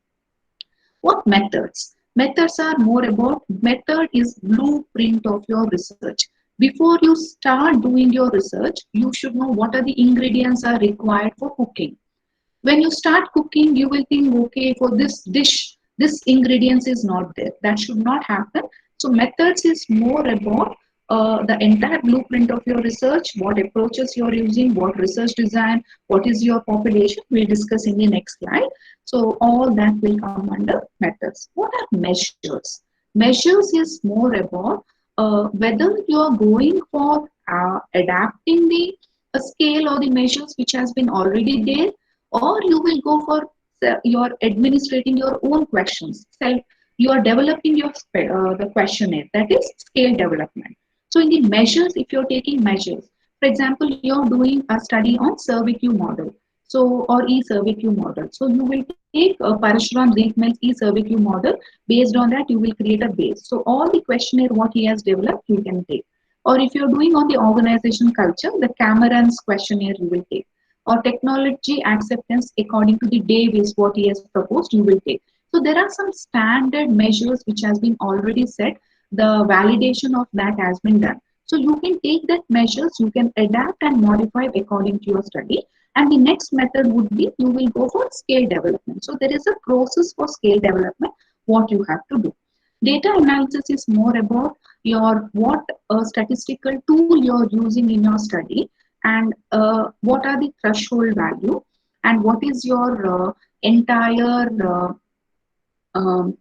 What methods? Methods are more about, method is blueprint of your research. Before you start doing your research, you should know what are the ingredients are required for cooking. When you start cooking, you will think, okay, for this dish, this ingredients is not there. That should not happen. So methods is more about the entire blueprint of your research, what approaches you're using, what research design, what is your population. We'll discuss in the next slide. So all that will come under methods. What are measures? Measures is more about whether you are going for adapting the scale or the measures which has been already there, or you will go for your administrating your own questions. Self, you are developing your the questionnaire, that is scale development. So in the measures, if you're taking measures, for example, you're doing a study on SurveyQ model, so or eSurveyQ model. So you will take Parashuram Reekman's eSurveyQ model. Based on that, you will create a base. So all the questionnaire what he has developed, you can take. Or if you're doing on the organization culture, the Cameron's questionnaire you will take, or technology acceptance according to the Davis what he has proposed, you will take. So there are some standard measures which has been already set. The validation of that has been done. So you can take that measures, you can adapt and modify according to your study. And the next method would be you will go for scale development. So there is a process for scale development, what you have to do. Data analysis is more about your what statistical tool you're using in your study, and what are the threshold value, and what is your entire um,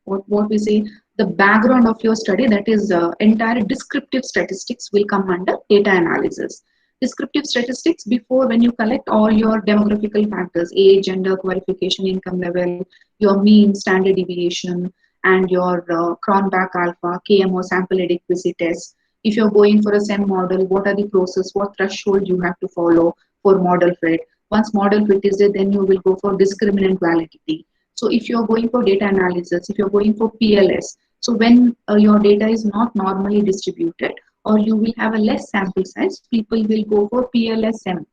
what we say, the background of your study, that is entire descriptive statistics will come under data analysis. Descriptive statistics, before when you collect all your demographical factors, age, gender, qualification, income level, your mean, standard deviation, and your Cronbach alpha, KMO, sample adequacy test. If you're going for a SEM model, what are the process, what threshold you have to follow for model fit. Once model fit is there, then you will go for discriminant validity. So if you're going for data analysis, if you're going for PLS, so when your data is not normally distributed, or you will have a less sample size, people will go for PLSM.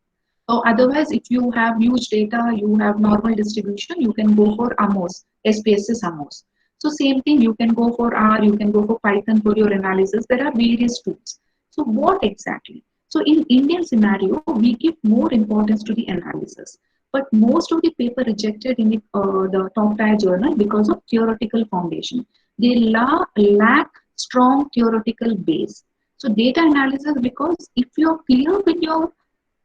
Or otherwise, if you have huge data, you have normal distribution, you can go for AMOS, SPSS AMOS. So same thing, you can go for R, you can go for Python for your analysis. There are various tools. So what exactly? So in Indian scenario, we give more importance to the analysis. But most of the paper rejected in the top tier journal because of theoretical foundation. They lack strong theoretical base. So data analysis, because if you're clear with your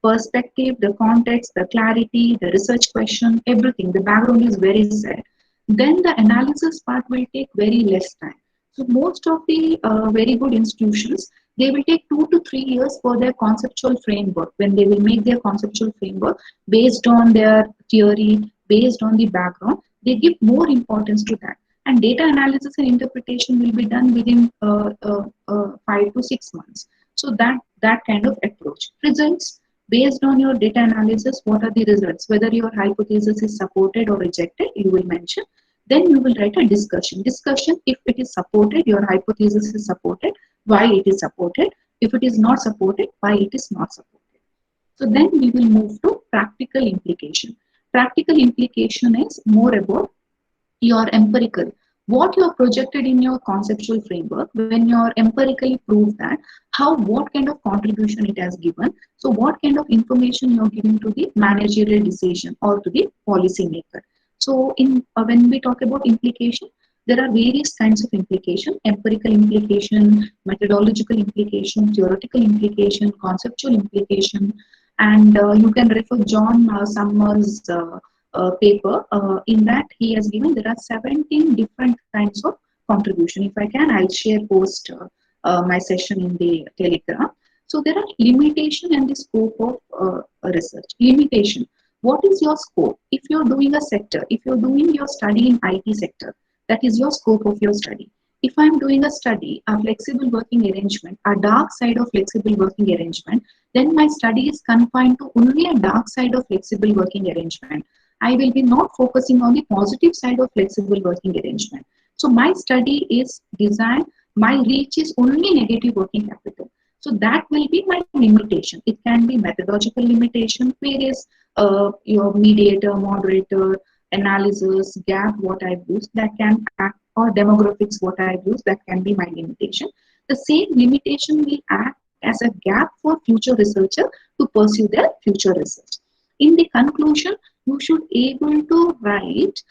perspective, the context, the clarity, the research question, everything, the background is very set, then the analysis part will take very less time. So most of the very good institutions, they will take 2 to 3 years for their conceptual framework, when they will make their conceptual framework based on their theory, based on the background, they give more importance to that. And data analysis and interpretation will be done within 5 to 6 months. So that kind of approach. Results, based on your data analysis, what are the results? Whether your hypothesis is supported or rejected, you will mention. Then you will write a discussion. Discussion, if it is supported, your hypothesis is supported, why it is supported. If it is not supported, why it is not supported. So then we will move to practical implication. Practical implication is more about your empirical, what you are projected in your conceptual framework, when you are empirically proved that, what kind of contribution it has given. So what kind of information you are giving to the managerial decision or to the policy maker. So when we talk about implication, there are various kinds of implication: empirical implication, methodological implication, theoretical implication, conceptual implication. And you can refer John Summers' paper. In that, he has given there are 17 different kinds of contribution. If I can, I'll share post my session in the Telegram. So there are limitation and the scope of research. Limitation. What is your scope? If you're doing a sector, if you're doing your study in IT sector, that is your scope of your study. If I'm doing a study, a flexible working arrangement, a dark side of flexible working arrangement, then my study is confined to only a dark side of flexible working arrangement. I will be not focusing on the positive side of flexible working arrangement. So my study is designed, my reach is only negative working capital. So that will be my limitation. It can be methodological limitation, various your mediator, moderator, analysis, gap, what I've used, that can act, or demographics, what I've used, that can be my limitation. The same limitation will act as a gap for future researcher to pursue their future research. In the conclusion, you should able to write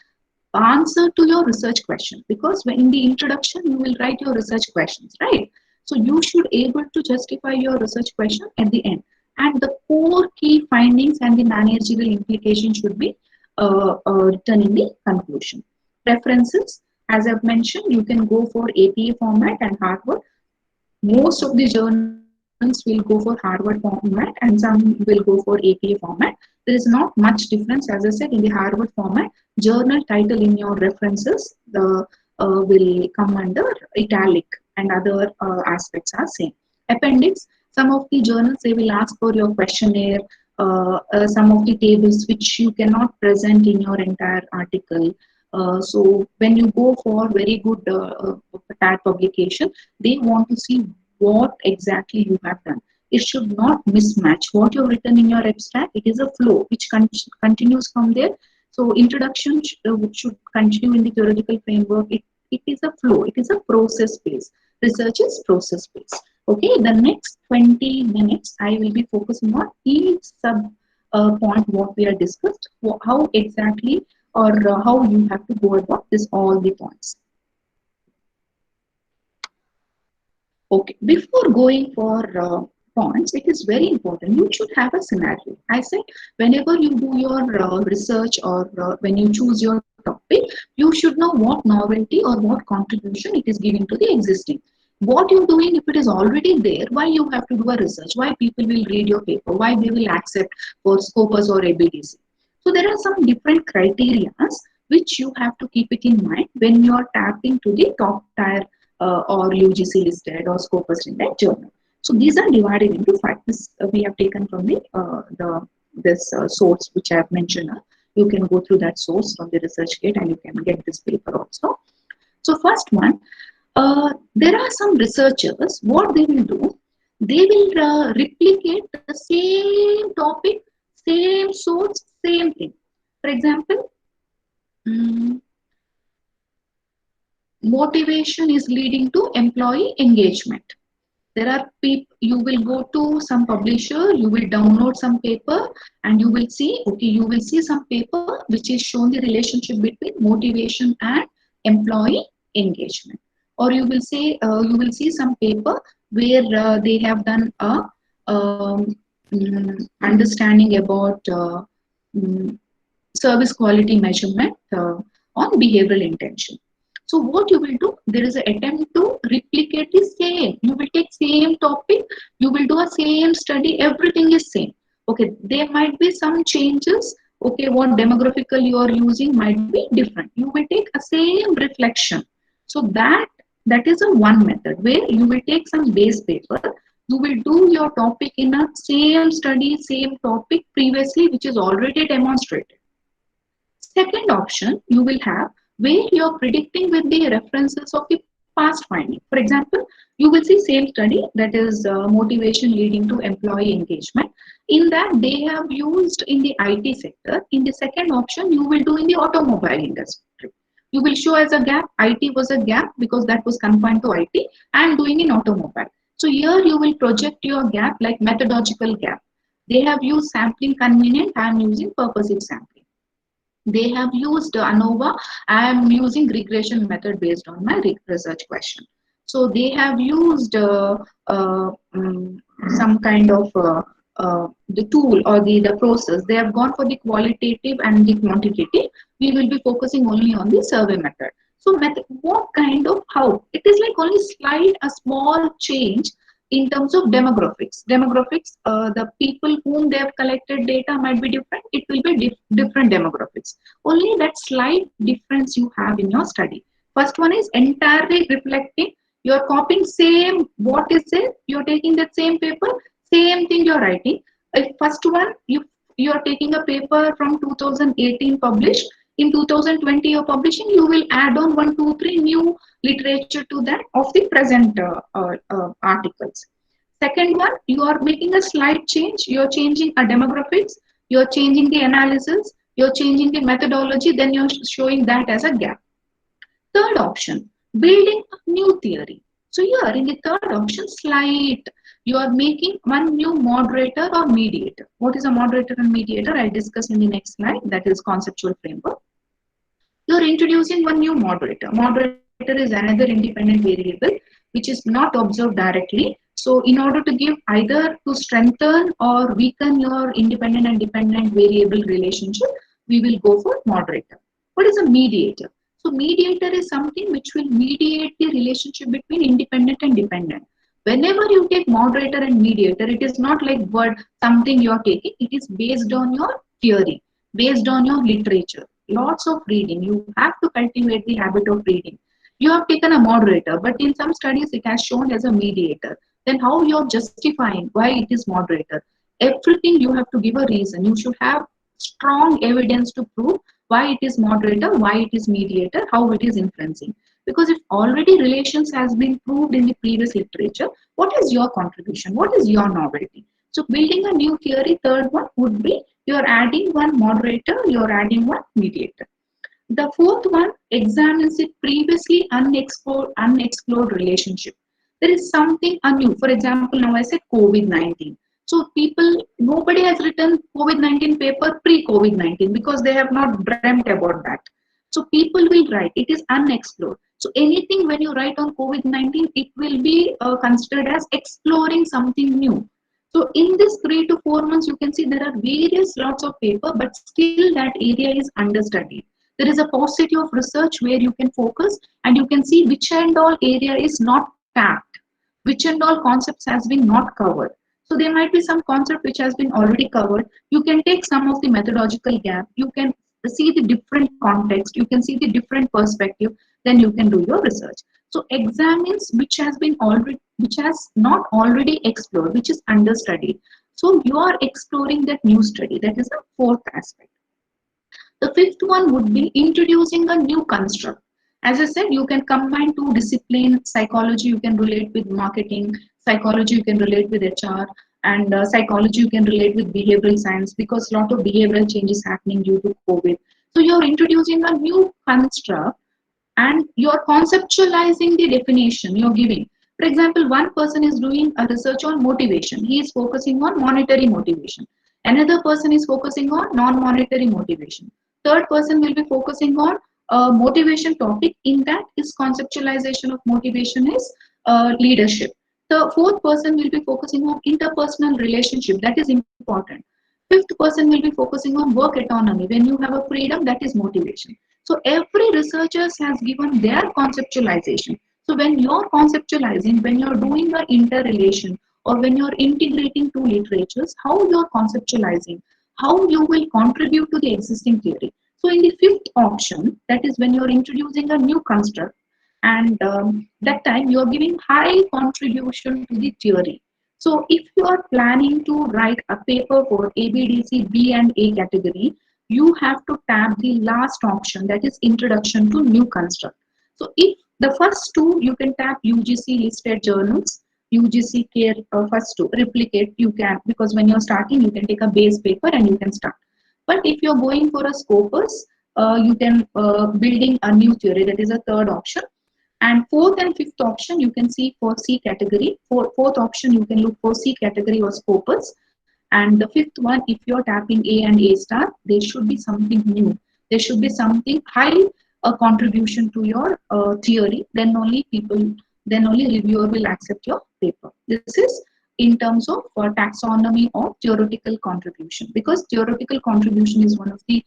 answer to your research question, because when in the introduction you will write your research questions, right? So you should able to justify your research question at the end, and the core key findings and the managerial implication should be written in the conclusion. References, as I've mentioned, you can go for APA format and Harvard. Most of the journals will go for Harvard format and some will go for APA format. There is not much difference. As I said, in the Harvard format, journal title in your references will come under italic, and other aspects are same. Appendix, some of the journals they will ask for your questionnaire, some of the tables which you cannot present in your entire article. So when you go for very good TAT publication, they want to see what exactly you have done. It should not mismatch what you have written in your abstract. It is a flow which continues from there. So introduction should continue in the theoretical framework. It is a flow. It is a process based. Research is process based. Okay, the next 20 minutes I will be focusing on each sub point what we have discussed, how exactly or how you have to go about this, all the points. Okay, before going for points, it is very important. You should have a scenario. I said, whenever you do your research or when you choose your topic, you should know what novelty or what contribution it is giving to the existing. What you're doing, if it is already there, why you have to do a research? Why people will read your paper? Why they will accept for Scopus or ABDC? So there are some different criteria which you have to keep it in mind when you are tapping to the top tier or UGC listed or Scopus listed journal. So these are divided into 5. This we have taken from this source which I have mentioned. You can go through that source from the ResearchGate and you can get this paper also. So first one, there are some researchers, what they will do, they will replicate the same topic, same source, same thing. For example, motivation is leading to employee engagement. There are people, you will go to some publisher, you will download some paper and you will see, okay, you will see some paper which is shown the relationship between motivation and employee engagement. Or you will say, you will see some paper where they have done a understanding about service quality measurement on behavioral intention. So what you will do, there is an attempt to replicate the same. You will take same topic, you will do a same study, everything is same. Okay, there might be some changes. Okay, what demographical you are using might be different. You will take a same reflection. So that is a one method where you will take some base paper. You will do your topic in a same study, same topic previously, which is already demonstrated. Second option you will have where you are predicting with the references of the past finding. For example, you will see same study, that is motivation leading to employee engagement. In that they have used in the IT sector. In the second option, you will do in the automobile industry. You will show as a gap, IT was a gap because that was confined to IT. I am doing in automobile. So here you will project your gap like methodological gap. They have used sampling convenient, I am using purposive sampling. They have used ANOVA. I am using regression method based on my research question. So they have used some kind of the tool or the process. They have gone for the qualitative and the quantitative. We will be focusing only on the survey method. So what kind of how? It is like only a small change in terms of demographics. Demographics, the people whom they have collected data might be different. It will be different demographics. Only that slight difference you have in your study. First one is entirely reflecting. You are copying same what is it. You are taking that same paper, same thing you are writing. First one, you are taking a paper from 2018 published. In 2020 you're publishing, you will add on 1, 2, 3 new literature to that of the present articles. Second one, you are making a slight change. You're changing a demographics. You're changing the analysis. You're changing the methodology, then you're showing that as a gap. Third option, building a new theory. So here in the third option, slight, you are making one new moderator or mediator. What is a moderator and mediator? I'll discuss in the next slide. That is conceptual framework. You're introducing one new moderator. Moderator is another independent variable which is not observed directly. So in order to give either to strengthen or weaken your independent and dependent variable relationship, we will go for moderator. What is a mediator? So mediator is something which will mediate the relationship between independent and dependent. Whenever you take moderator and mediator, it is not like word something you are taking. It is based on your theory, based on your literature. Lots of reading. You have to cultivate the habit of reading. You have taken a moderator, but in some studies it has shown as a mediator. Then how you are justifying why it is moderator? Everything you have to give a reason. You should have strong evidence to prove why it is moderator, why it is mediator, how it is influencing. Because if already relations has been proved in the previous literature, what is your contribution? What is your novelty? So building a new theory, third one would be you're adding one moderator, you're adding one mediator. The fourth one examines the previously unexplored relationship. There is something anew. For example, now I said COVID-19. So nobody has written COVID-19 paper pre-COVID-19 because they have not dreamt about that. So people will write, it is unexplored. So anything when you write on COVID-19, it will be considered as exploring something new. So in this 3 to 4 months, you can see there are various lots of paper, but still that area is understudied. There is a paucity of research where you can focus and you can see which and all area is not tapped, which and all concepts has been not covered. So there might be some concept which has been already covered. You can take some of the methodological gap. You can see the different context. You can see the different perspective. Then you can do your research. So examines which has not already explored, which is understudied. So you are exploring that new study. That is the fourth aspect. The fifth one would be introducing a new construct. As I said, you can combine two disciplines. Psychology, you can relate with marketing. Psychology, you can relate with HR. And psychology, you can relate with behavioral science because a lot of behavioral changes happening due to COVID. So you're introducing a new construct and you're conceptualizing the definition you're giving. For example, one person is doing a research on motivation. He is focusing on monetary motivation. Another person is focusing on non-monetary motivation. Third person will be focusing on a motivation topic. In that is conceptualization of motivation is leadership. The fourth person will be focusing on interpersonal relationship. That is important. Fifth person will be focusing on work autonomy. When you have a freedom, that is motivation. So every researcher has given their conceptualization. So when you're conceptualizing, when you're doing an interrelation, or when you're integrating two literatures, how you're conceptualizing, how you will contribute to the existing theory. So in the fifth option, that is when you're introducing a new construct, and that time you're giving high contribution to the theory. So if you are planning to write a paper for ABDC B and A category, you have to tap the last option, that is introduction to new construct. So if the first two, you can tap UGC listed journals, UGC care first two, replicate you can, because when you're starting, you can take a base paper and you can start. But if you're going for a Scopus, you can building a new theory, that is a third option. And fourth and fifth option, you can see for C category. Fourth option, you can look for C category or Scopus. And the fifth one, if you're tapping A and A star, there should be something new. There should be something high, a contribution to your theory. Then only reviewer will accept your paper. This is in terms of taxonomy of theoretical contribution, because theoretical contribution is one of the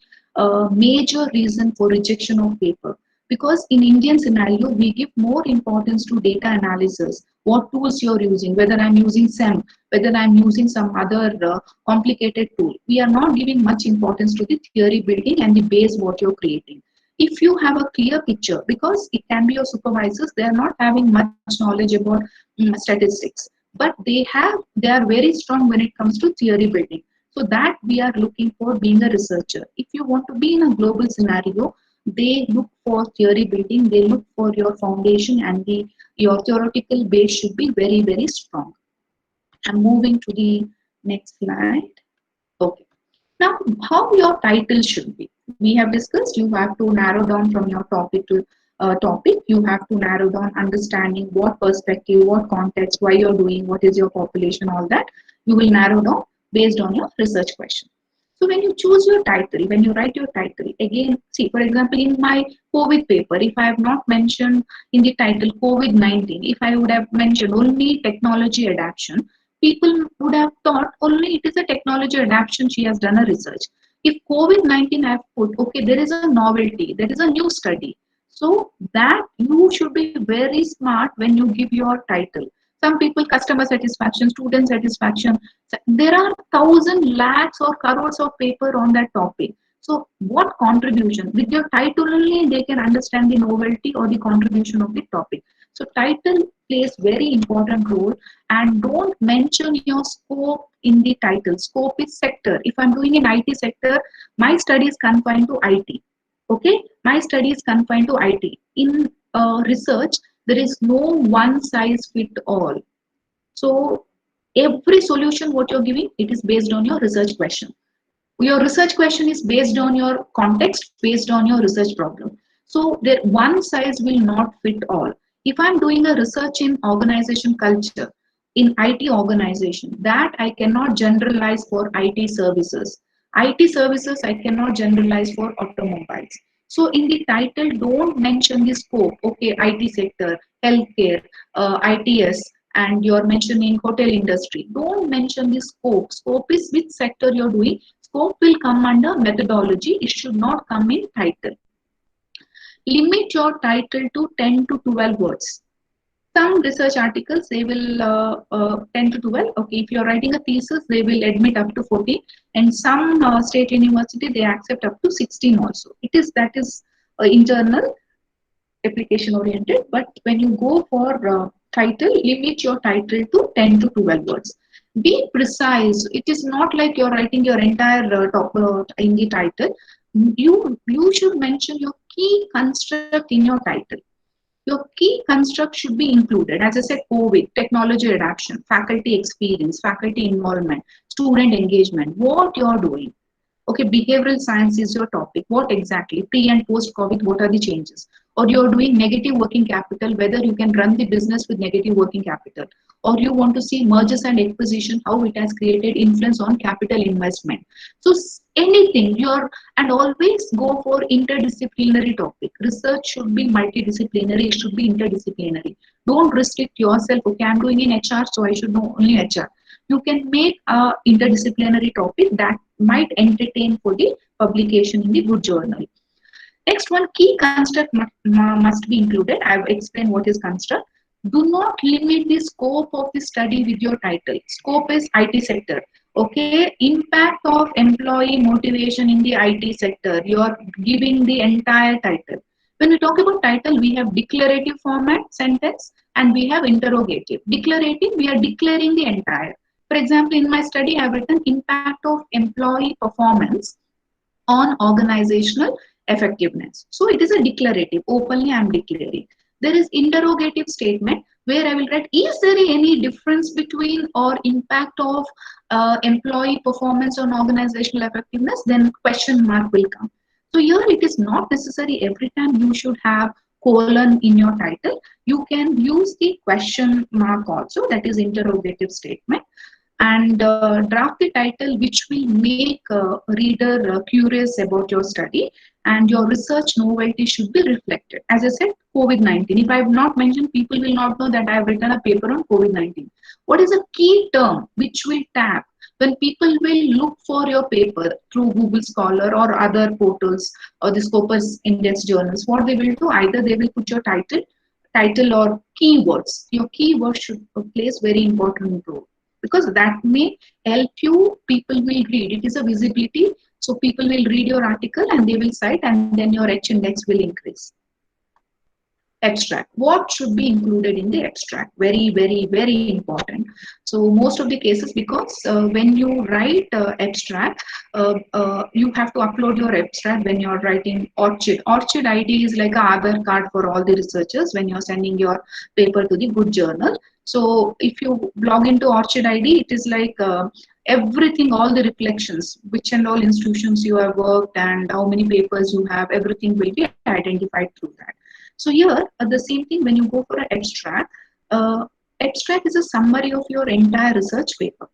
major reason for rejection of paper. Because in Indian scenario, we give more importance to data analysis, what tools you're using, whether I'm using SEM, whether I'm using some other complicated tool. We are not giving much importance to the theory building and the base what you're creating. If you have a clear picture, because it can be your supervisors, they are not having much knowledge about statistics, but they are very strong when it comes to theory building. So that we are looking for being a researcher. If you want to be in a global scenario, they look for theory building, they look for your foundation, and your theoretical base should be very, very strong. I'm moving to the next slide. Okay. Now, how your title should be. We have discussed you have to narrow down from your topic to topic. You have to narrow down understanding what perspective, what context, why you're doing, what is your population, all that. You will narrow down based on your research question. So when you choose your title, when you write your title, again, see, for example, in my COVID paper, if I have not mentioned in the title COVID-19, if I would have mentioned only technology adaptation, people would have thought only it is a technology adaptation, she has done a research. If COVID-19 I have put, okay, there is a novelty, there is a new study. So that you should be very smart when you give your title. Some people, customer satisfaction, student satisfaction, there are thousand lakhs or crores of paper on that topic. So what contribution? With your title only, they can understand the novelty or the contribution of the topic. So title plays very important role, and don't mention your scope in the title. Scope is sector. If I'm doing in IT sector, my study is confined to IT. Okay, my study is confined to IT. In research, there is no one size fit all. So every solution what you're giving, it is based on your research question. Your research question is based on your context, based on your research problem. So there one size will not fit all. If I'm doing a research in organization culture, in IT organization, that I cannot generalize for IT services. IT services I cannot generalize for automobiles. So in the title, don't mention the scope. Okay, IT sector, healthcare, ITS, and you're mentioning hotel industry. Don't mention the scope. Scope is which sector you're doing. Scope will come under methodology. It should not come in title. Limit your title to 10 to 12 words. Some research articles, they will 10 to 12. Okay, if you're writing a thesis, they will admit up to 14. And some state university, they accept up to 16 also. That is internal application oriented. But when you go for title, limit your title to 10 to 12 words. Be precise. It is not like you're writing your entire in the title. You should mention your key construct in your title. Your key construct should be included. As I said, COVID, technology adoption, faculty experience, faculty involvement, student engagement, what you're doing. Okay, behavioral science is your topic. What exactly? Pre and post COVID, what are the changes? Or you're doing negative working capital, whether you can run the business with negative working capital. Or you want to see mergers and acquisition, how it has created influence on capital investment. So anything, and always go for interdisciplinary topic. Research should be multidisciplinary, it should be interdisciplinary. Don't restrict yourself, okay, I'm doing in HR, so I should know only HR. You can make a interdisciplinary topic that might entertain for the publication in the good journal. Next one, key construct must be included. I've explained what is construct. Do not limit the scope of the study with your title. Scope is IT sector. Okay, impact of employee motivation in the IT sector. You are giving the entire title. When we talk about title, we have declarative format sentence and we have interrogative. Declarative, we are declaring the entire. For example, in my study, I have written impact of employee performance on organizational effectiveness. So it is a declarative. Openly, I am declaring. There is interrogative statement where I will write, is there any difference between or impact of employee performance on organizational effectiveness? Then question mark will come. So here it is not necessary every time you should have colon in your title. You can use the question mark also, that is interrogative statement. And draft the title which will make reader curious about your study, and your research novelty should be reflected. As I said, COVID-19. If I have not mentioned, people will not know that I have written a paper on COVID-19. What is a key term which will tap when people will look for your paper through Google Scholar or other portals or the Scopus Index journals? What they will do, either they will put your title or keywords. Your keywords should play a very important role, because that may help you. People will read. It is a visibility. So people will read your article and they will cite, and then your H index will increase. Abstract. What should be included in the abstract? Very, very, very important. So most of the cases, because when you write abstract, you have to upload your abstract when you're writing ORCID. ORCID ID is like an Aadhaar card for all the researchers when you're sending your paper to the good journal. So if you log into ORCID ID, it is like everything, all the reflections, which and all institutions you have worked and how many papers you have, everything will be identified through that. So here, the same thing when you go for an abstract, abstract is a summary of your entire research paper.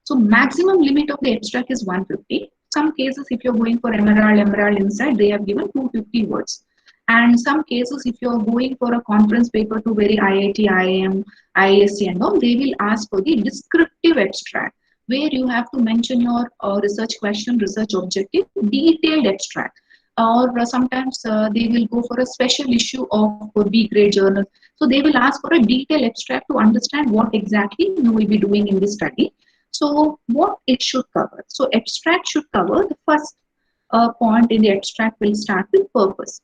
So maximum limit of the abstract is 150. Some cases, if you're going for Emerald Insight, they have given 250 words. And some cases, if you're going for a conference paper to very IIT, IIM, IISc and all, they will ask for the descriptive abstract, where you have to mention your research question, research objective, detailed abstract. Or sometimes they will go for a special issue of B grade journal. So they will ask for a detailed abstract to understand what exactly you will be doing in this study. So what it should cover? So abstract should cover the first point in the abstract will start with purpose.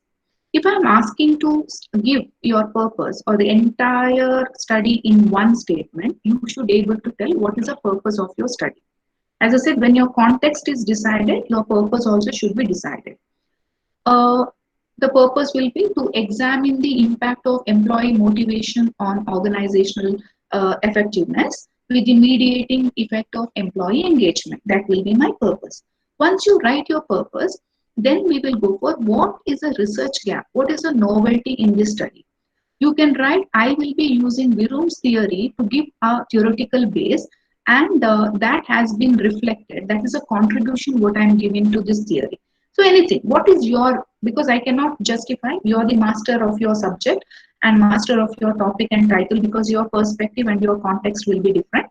If I'm asking to give your purpose or the entire study in one statement, you should be able to tell what is the purpose of your study. As I said, when your context is decided, your purpose also should be decided. The purpose will be to examine the impact of employee motivation on organizational effectiveness with the mediating effect of employee engagement. That will be my purpose. Once you write your purpose, then we will go for what is a research gap, what is a novelty in this study. You can write, I will be using Virum's theory to give a theoretical base, and that has been reflected. That is a contribution what I am giving to this theory. So anything, what is your, because I cannot justify, you're the master of your subject and master of your topic and title, because your perspective and your context will be different.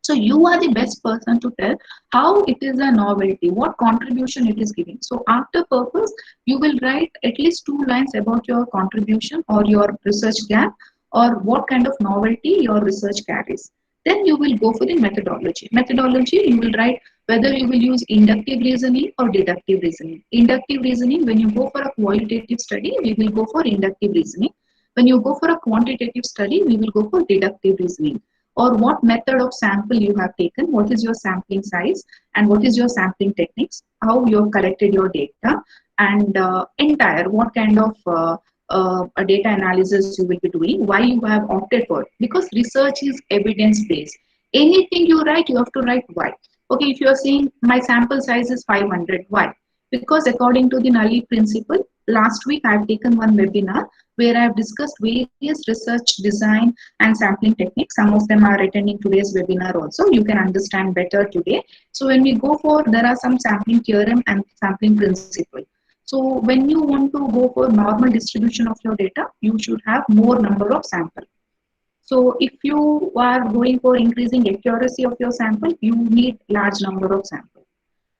So you are the best person to tell how it is a novelty, what contribution it is giving. So after purpose, you will write at least 2 lines about your contribution or your research gap, or what kind of novelty your research carries. Then you will go for the methodology. Methodology, you will write whether you will use inductive reasoning or deductive reasoning. Inductive reasoning, when you go for a qualitative study, we will go for inductive reasoning. When you go for a quantitative study, we will go for deductive reasoning. Or what method of sample you have taken, what is your sampling size, and what is your sampling techniques, how you have collected your data, and entire what kind of data analysis you will be doing, why you have opted for it. Because research is evidence-based. Anything you write, you have to write why. Okay, if you are saying my sample size is 500, why? Because according to the Nully principle, last week I have taken one webinar where I have discussed various research design and sampling techniques. Some of them are attending today's webinar also. You can understand better today. So when we go for, there are some sampling theorem and sampling principle. So when you want to go for normal distribution of your data, you should have more number of sample. So if you are going for increasing accuracy of your sample, you need large number of sample.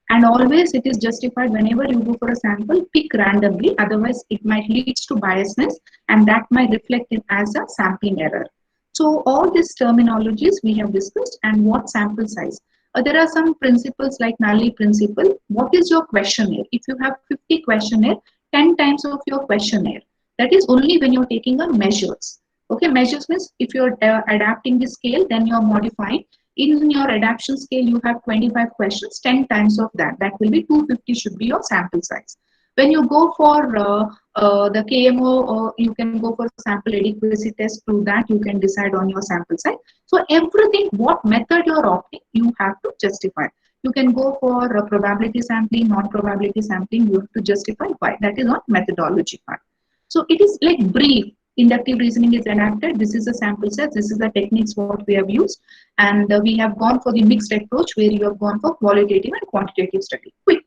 And always it is justified whenever you go for a sample, pick randomly, otherwise it might lead to biasness and that might reflect it as a sampling error. So all these terminologies we have discussed, and what sample size. There are some principles like Nully principle. What is your questionnaire? If you have 50 questionnaire, 10 times of your questionnaire. That is only when you're taking a measures. Okay, measures means if you're adapting the scale, then you're modifying. In your adaptation scale, you have 25 questions, 10 times of that. That will be 250 should be your sample size. When you go for the KMO, or you can go for sample adequacy test, through that you can decide on your sample size. So everything, what method you're opting, you have to justify. You can go for probability sampling, non-probability sampling, you have to justify why. That is not methodology part. So it is like brief. Inductive reasoning is enacted. This is the sample set. This is the techniques what we have used. And we have gone for the mixed approach where you have gone for qualitative and quantitative study. Quick,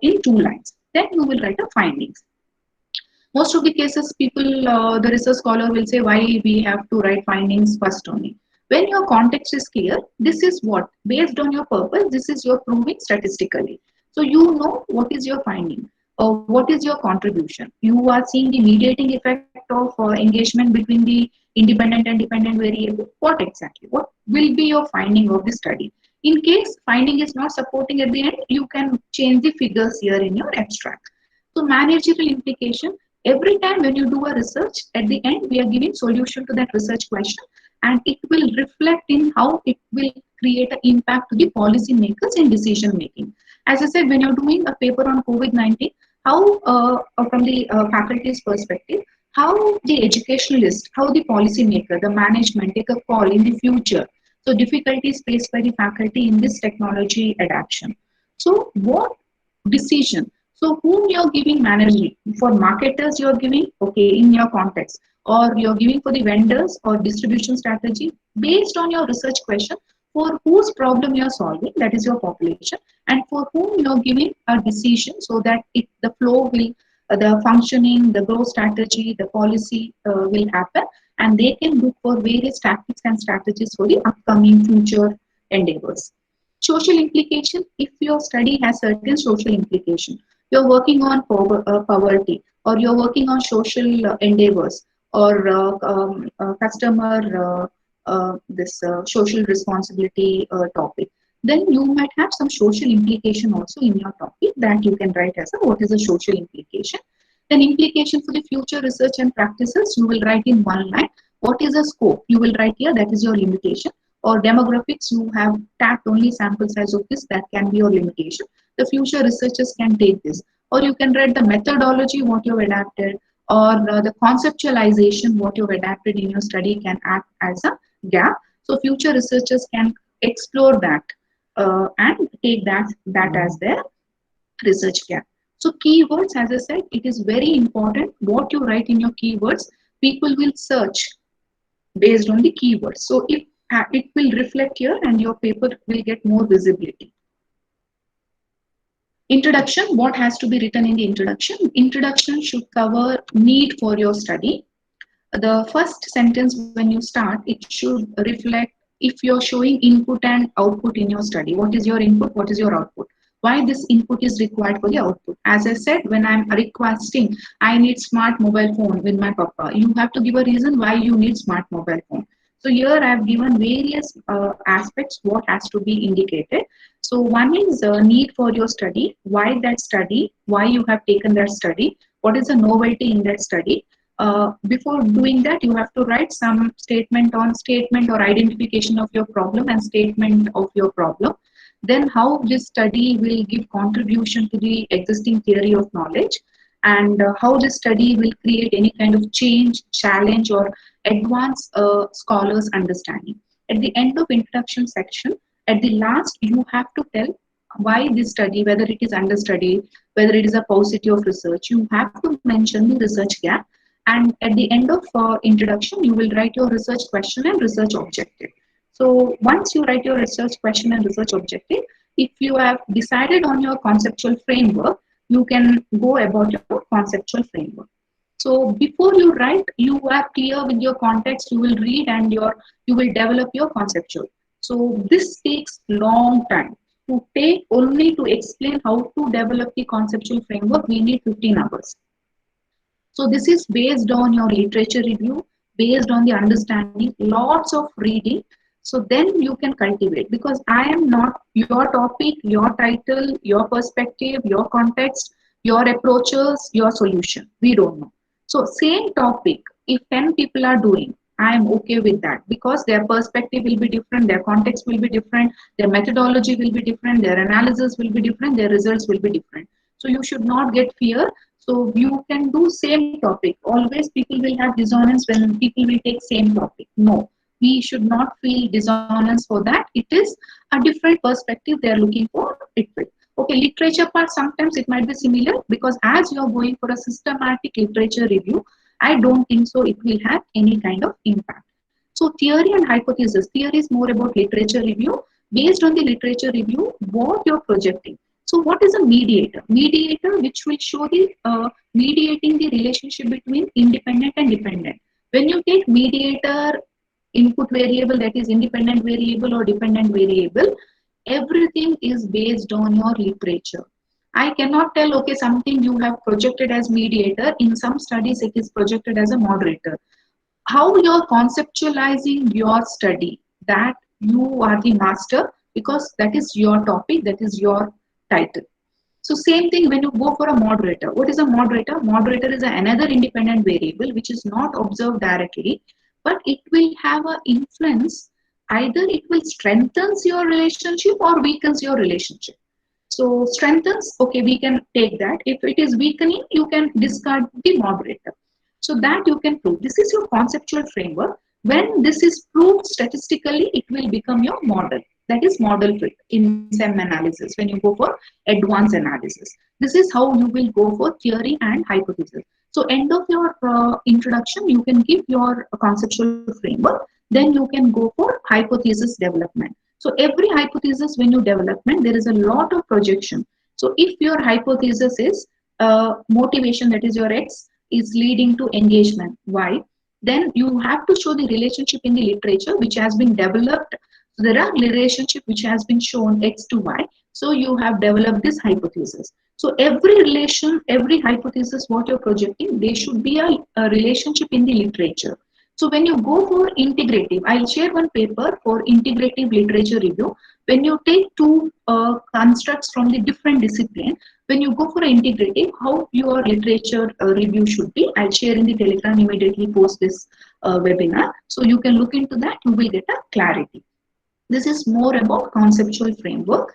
in 2 lines. Then you will write the findings. Most of the cases, people, the research scholar will say why we have to write findings first only. When your context is clear, this is what, based on your purpose, this is your proving statistically. So you know what is your finding. What is your contribution? You are seeing the mediating effect of engagement between the independent and dependent variable. What exactly? What will be your finding of the study? In case finding is not supporting at the end, you can change the figures here in your abstract. So managerial implication, every time when you do a research, at the end we are giving solution to that research question, and it will reflect in how it will create an impact to the policy makers in decision making. As I said, when you're doing a paper on COVID-19, how from the faculty's perspective, how the educationalist, how the policy maker, the management take a call in the future. So difficulties faced by the faculty in this technology adoption. So what decision? So whom you're giving management? For marketers you're giving, okay, in your context, or you're giving for the vendors or distribution strategy based on your research question, for whose problem you're solving, that is your population, and for whom you're giving a decision so that the flow will, the functioning, the growth strategy, the policy will happen, and they can look for various tactics and strategies for the upcoming future endeavors. Social implication, if your study has certain social implication, you're working on poverty, or you're working on social endeavors, or customer this social responsibility topic, then you might have some social implication also in your topic that you can write as a what is a social implication. Then implication for the future research and practices, you will write in one line. What is the scope? You will write here, that is your limitation. Or demographics, you have tapped only sample size of this, that can be your limitation. The future researchers can take this. Or you can write the methodology, what you've adapted, or the conceptualization, what you've adapted in your study can act as a gap. So future researchers can explore that and take that as their research gap. So keywords, as I said, it is very important what you write in your keywords. People will search based on the keywords. So if it will reflect here and your paper will get more visibility. Introduction, what has to be written in the introduction? Introduction should cover need for your study. The first sentence when you start, it should reflect if you're showing input and output in your study. What is your input? What is your output? Why this input is required for the output? As I said, when I'm requesting, I need smart mobile phone with my papa, you have to give a reason why you need smart mobile phone. So here I have given various aspects what has to be indicated. So one is need for your study, why that study, why you have taken that study, what is the novelty in that study. Before doing that, you have to write some statement or identification of your problem and statement of your problem. Then how this study will give contribution to the existing theory of knowledge, and how this study will create any kind of change, challenge, or advance scholars' understanding. At the end of introduction section, at the last, you have to tell why this study, whether it is understudy, whether it is a paucity of research, you have to mention the research gap. And at the end of introduction, you will write your research question and research objective. So once you write your research question and research objective, if you have decided on your conceptual framework, you can go about your conceptual framework. So before you write, you are clear with your context, you will read and you will develop your conceptual. So this takes long time. To take only to explain how to develop the conceptual framework, we need 15 hours. So this is based on your literature review, based on the understanding, lots of reading. So then you can cultivate, because I am not your topic, your title, your perspective, your context, your approaches, your solution. We don't know. So same topic, if 10 people are doing, I am okay with that, because their perspective will be different, their context will be different, their methodology will be different, their analysis will be different, their results will be different. So you should not get fear. So you can do same topic. Always people will have dissonance when people will take same topic. No, we should not feel dissonance for that. It is a different perspective they are looking for it with. Okay, literature part, sometimes it might be similar, because as you are going for a systematic literature review, I don't think so it will have any kind of impact. So theory and hypothesis. Theory is more about literature review. Based on the literature review, what you're projecting. So what is a mediator? Mediator, which will show the mediating the relationship between independent and dependent. When you take mediator input variable, that is independent variable or dependent variable, everything is based on your literature. I cannot tell, okay, something you have projected as mediator, in some studies it is projected as a moderator. How you're conceptualizing your study, that you are the master, because that is your topic, that is your title. So same thing when you go for a moderator. What is a moderator? Moderator is another independent variable which is not observed directly, but it will have an influence. Either it will strengthens your relationship or weakens your relationship. So strengthens, okay, we can take that. If it is weakening, you can discard the moderator. So that you can prove. This is your conceptual framework. When this is proved statistically, it will become your model. That is model fit in SEM analysis when you go for advanced analysis. This is how you will go for theory and hypothesis. So end of your introduction, you can give your conceptual framework. Then you can go for hypothesis development. So every hypothesis when you development, there is a lot of projection. So if your hypothesis is motivation, that is your X, is leading to engagement, Y, then you have to show the relationship in the literature which has been developed. So there are relationship which has been shown X to Y. So you have developed this hypothesis. So every relation, every hypothesis, what you're projecting, they should be a relationship in the literature. So when you go for integrative, I'll share one paper for integrative literature review. When you take two constructs from the different discipline, when you go for integrative, how your literature review should be, I'll share in the Telegram immediately post this webinar. So you can look into that, you will get a clarity. This is more about conceptual framework.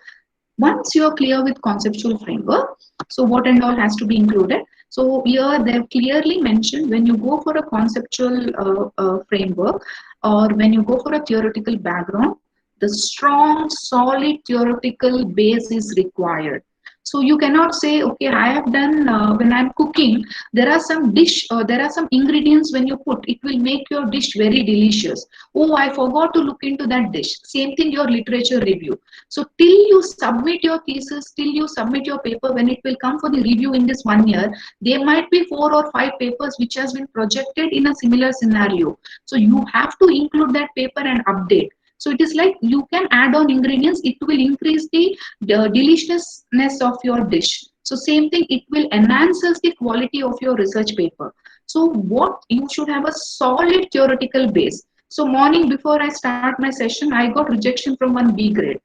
Once you are clear with conceptual framework, so what and all has to be included. So here they've clearly mentioned when you go for a conceptual framework or when you go for a theoretical background, the strong, solid theoretical base is required. So you cannot say, okay, I have done when I'm cooking, there are some dish or there are some ingredients when you put, it will make your dish very delicious. Oh, I forgot to look into that dish. Same thing, your literature review. So till you submit your thesis, till you submit your paper, when it will come for the review in this 1 year, there might be 4 or 5 papers which has been projected in a similar scenario. So you have to include that paper and update. So it is like you can add on ingredients, it will increase the deliciousness of your dish. So same thing, it will enhances the quality of your research paper. So what you should have a solid theoretical base. So morning before I start my session, I got rejection from one B grade.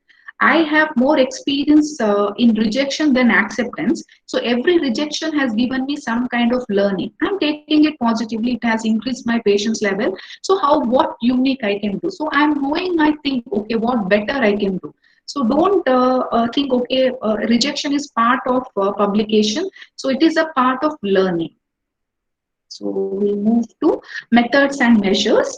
I have more experience in rejection than acceptance. So every rejection has given me some kind of learning. I'm taking it positively. It has increased my patience level. So what unique I can do? So I'm going, I think, okay, what better I can do? So don't think, okay, rejection is part of publication. So it is a part of learning. So we'll move to methods and measures.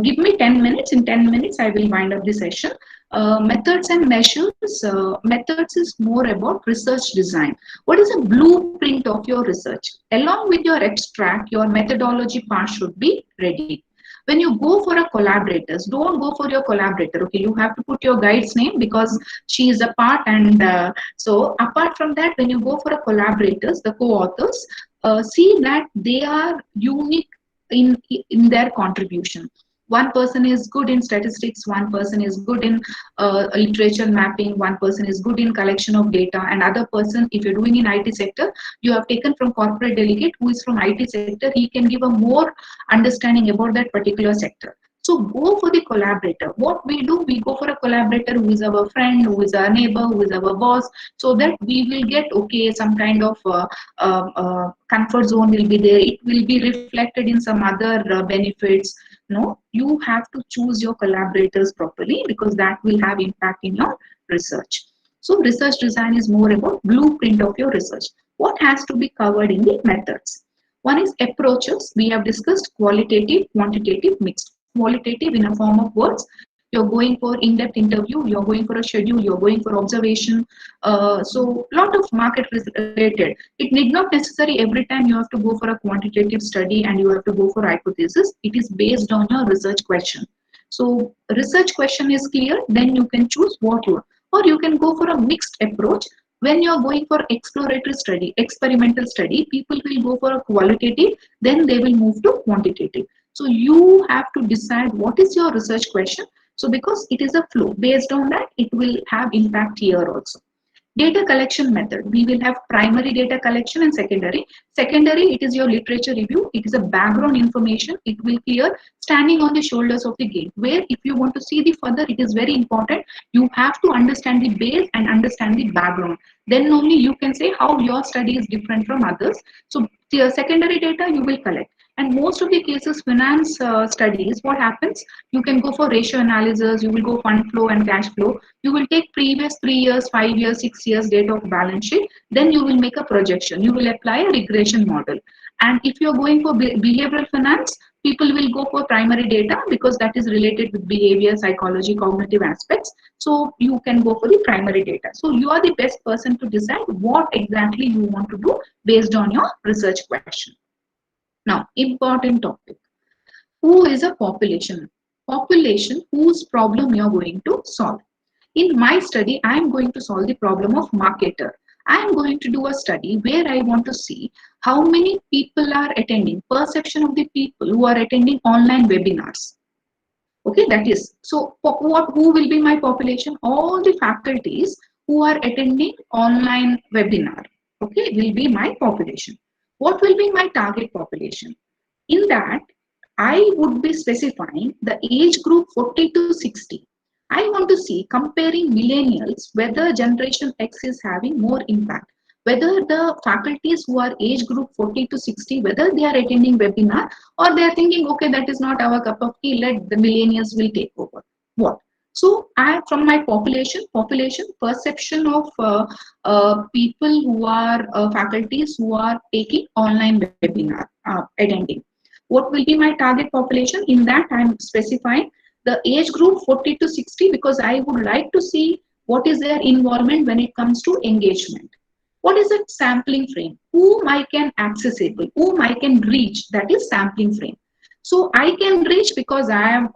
Give me 10 minutes. In 10 minutes, I will wind up the session. Methods and measures. Methods is more about research design. What is a blueprint of your research? Along with your abstract, your methodology part should be ready. When you go for a collaborators, don't go for your collaborator. Okay, you have to put your guide's name because she is a part. And so apart from that, when you go for a collaborators, the co-authors, see that they are unique in their contribution. One person is good in statistics, one person is good in literature mapping, one person is good in collection of data, and other person, if you're doing in IT sector, you have taken from corporate delegate who is from IT sector, he can give a more understanding about that particular sector. So go for the collaborator. What we do, we go for a collaborator who is our friend, who is our neighbor, who is our boss, so that we will get, okay, some kind of comfort zone will be there. It will be reflected in some other benefits. No, you have to choose your collaborators properly because that will have impact in your research. So research design is more about blueprint of your research. What has to be covered in the methods? One is approaches. We have discussed qualitative, quantitative, mixed. Qualitative in a form of words. You're going for in-depth interview, you're going for a schedule, you're going for observation. So lot of market related. It need not necessary every time you have to go for a quantitative study and you have to go for hypothesis. It is based on your research question. So research question is clear, then you can choose what you want. Or you can go for a mixed approach. When you're going for exploratory study, experimental study, people will go for a qualitative, then they will move to quantitative. So you have to decide what is your research question. So because it is a flow, based on that, it will have impact here also. Data collection method. We will have primary data collection and secondary. Secondary, it is your literature review. It is a background information. It will clear standing on the shoulders of the game. Where if you want to see the further, it is very important. You have to understand the base and understand the background. Then only you can say how your study is different from others. So the secondary data you will collect. And most of the cases, finance studies, what happens? You can go for ratio analysis, you will go fund flow and cash flow. You will take previous 3 years, 5 years, 6 years data of balance sheet. Then you will make a projection. You will apply a regression model. And if you're going for behavioral finance, people will go for primary data because that is related with behavior, psychology, cognitive aspects. So you can go for the primary data. So you are the best person to decide what exactly you want to do based on your research question. Now, important topic. Who is a population? Population whose problem you are going to solve. In my study, I am going to solve the problem of marketer. I am going to do a study where I want to see how many people are attending, perception of the people who are attending online webinars. Okay, that is, so who will be my population? All the faculties who are attending online webinar, okay, will be my population. What will be my target population? In that, I would be specifying the age group 40 to 60. I want to see, comparing millennials, whether generation X is having more impact, whether the faculties who are age group 40 to 60, whether they are attending webinar or they are thinking, okay, that is not our cup of tea, let the millennials will take over. What? So I, from my population perception of people who are faculties who are taking online webinar, attending. What will be my target population? In that, I am specifying the age group 40 to 60 because I would like to see what is their involvement when it comes to engagement. What is a sampling frame? Whom I can accessible, whom I can reach, that is sampling frame. So I can reach because I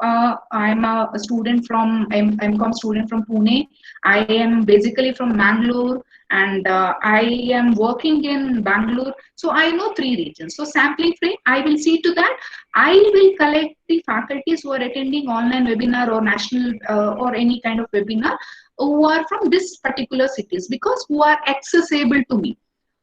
am a student from MCOM student from Pune. I am basically from Mangalore and I am working in Bangalore. So I know 3 regions. So sampling frame, I will see to that. I will collect the faculties who are attending online webinar or national or any kind of webinar who are from this particular cities because who are accessible to me.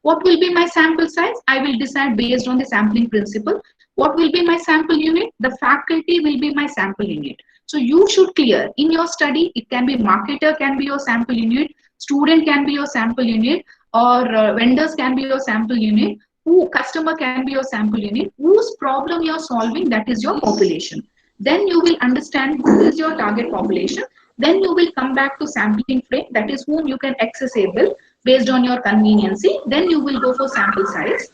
What will be my sample size? I will decide based on the sampling principle. What will be my sample unit? The faculty will be my sample unit. So you should clear in your study, it can be marketer can be your sample unit, student can be your sample unit, or vendors can be your sample unit, who customer can be your sample unit, whose problem you're solving, that is your population. Then you will understand who is your target population. Then you will come back to sampling frame, that is whom you can accessible based on your conveniency. Then you will go for sample size.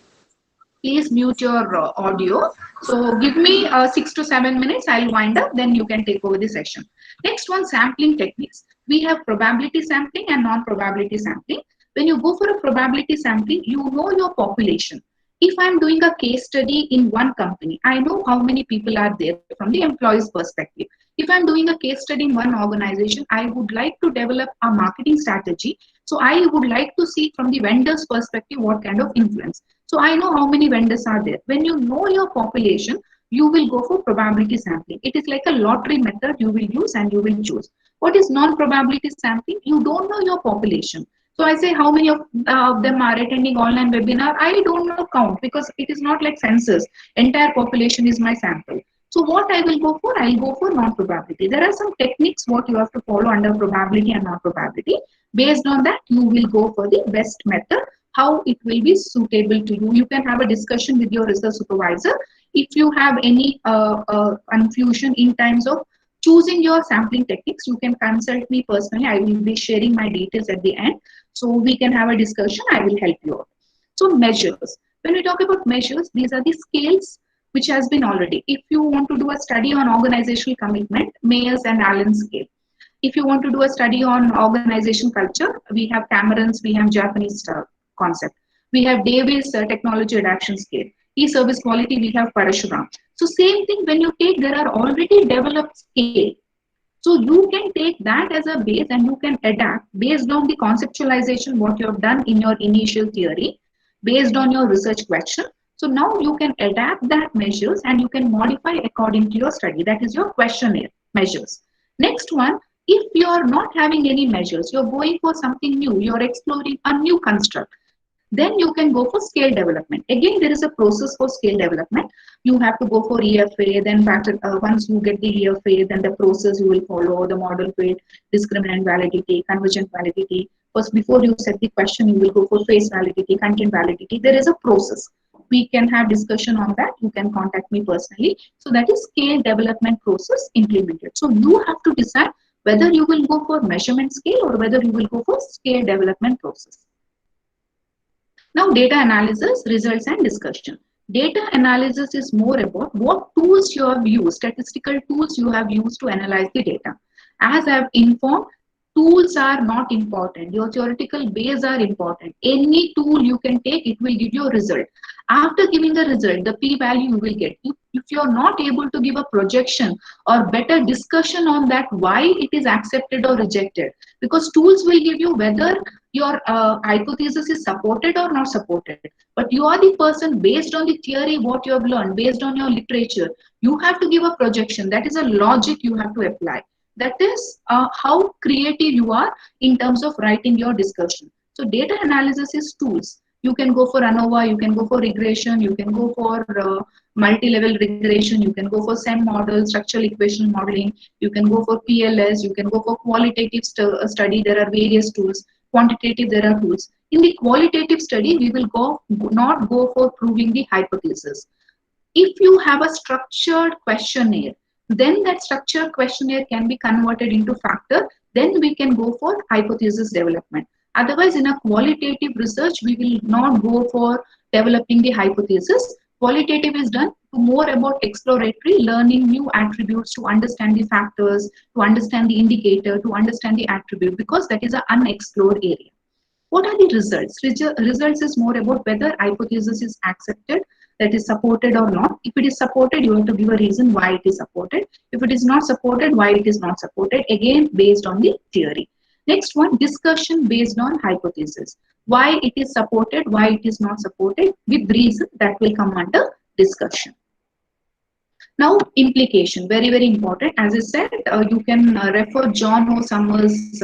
Please mute your audio. So give me 6 to 7 minutes. I'll wind up. Then you can take over the session. Next one, sampling techniques. We have probability sampling and non-probability sampling. When you go for a probability sampling, you know your population. If I'm doing a case study in one company, I know how many people are there from the employee's perspective. If I'm doing a case study in one organization, I would like to develop a marketing strategy. So I would like to see from the vendor's perspective what kind of influence. So I know how many vendors are there. When you know your population, you will go for probability sampling. It is like a lottery method you will use and you will choose. What is non-probability sampling? You don't know your population. So I say how many of them are attending online webinar. I don't know count because it is not like census. Entire population is my sample. So what I will go for? I will go for non-probability. There are some techniques what you have to follow under probability and non-probability. Based on that, you will go for the best method, how it will be suitable to you. You can have a discussion with your research supervisor. If you have any confusion in terms of choosing your sampling techniques, you can consult me personally. I will be sharing my details at the end. So we can have a discussion. I will help you out. So measures. When we talk about measures, these are the scales which has been already. If you want to do a study on organizational commitment, Mayer's and Allen scale. If you want to do a study on organization culture, we have Cameron's, we have Japanese concept. We have Davis technology adaptation scale. E-service quality, we have Parashuram. So same thing when you take, there are already developed scale. So you can take that as a base and you can adapt based on the conceptualization what you have done in your initial theory, based on your research question. So now you can adapt that measures and you can modify according to your study. That is your questionnaire measures. Next one, if you are not having any measures, you're going for something new, you're exploring a new construct, then you can go for scale development. Again, there is a process for scale development. You have to go for EFA, then once you get the EFA, then the process you will follow, the model fit, discriminant validity, convergent validity. First, before you set the question, you will go for face validity, content validity. There is a process. We can have discussion on that. You can contact me personally. So that is scale development process implemented. So you have to decide whether you will go for measurement scale or whether you will go for scale development process. Now, data analysis, results and discussion. Data analysis is more about what tools you have used, statistical tools you have used to analyze the data. As I have informed, tools are not important. Your theoretical base are important. Any tool you can take, it will give you a result. After giving a result, the p-value you will get. If you're not able to give a projection or better discussion on that, why it is accepted or rejected, because tools will give you whether your hypothesis is supported or not supported. But you are the person, based on the theory, what you have learned, based on your literature, you have to give a projection. That is a logic you have to apply. That is how creative you are in terms of writing your discussion. So data analysis is tools. You can go for ANOVA, you can go for regression, you can go for multi-level regression, you can go for SEM model, structural equation modeling, you can go for PLS, you can go for qualitative study. There are various tools. Quantitative, there are tools. In the qualitative study, we will not go for proving the hypothesis. If you have a structured questionnaire, then that structured questionnaire can be converted into factor. Then we can go for hypothesis development. Otherwise, in a qualitative research, we will not go for developing the hypothesis. Qualitative is done to more about exploratory, learning new attributes, to understand the factors, to understand the indicator, to understand the attribute, because that is an unexplored area. What are the results? Results is more about whether hypothesis is accepted, that is supported or not. If it is supported, you have to give a reason why it is supported. If it is not supported, why it is not supported, again based on the theory. Next one, discussion based on hypothesis. Why it is supported, why it is not supported, with reason, that will come under discussion. Now, implication, very, very important. As I said, you can refer John O. Summers'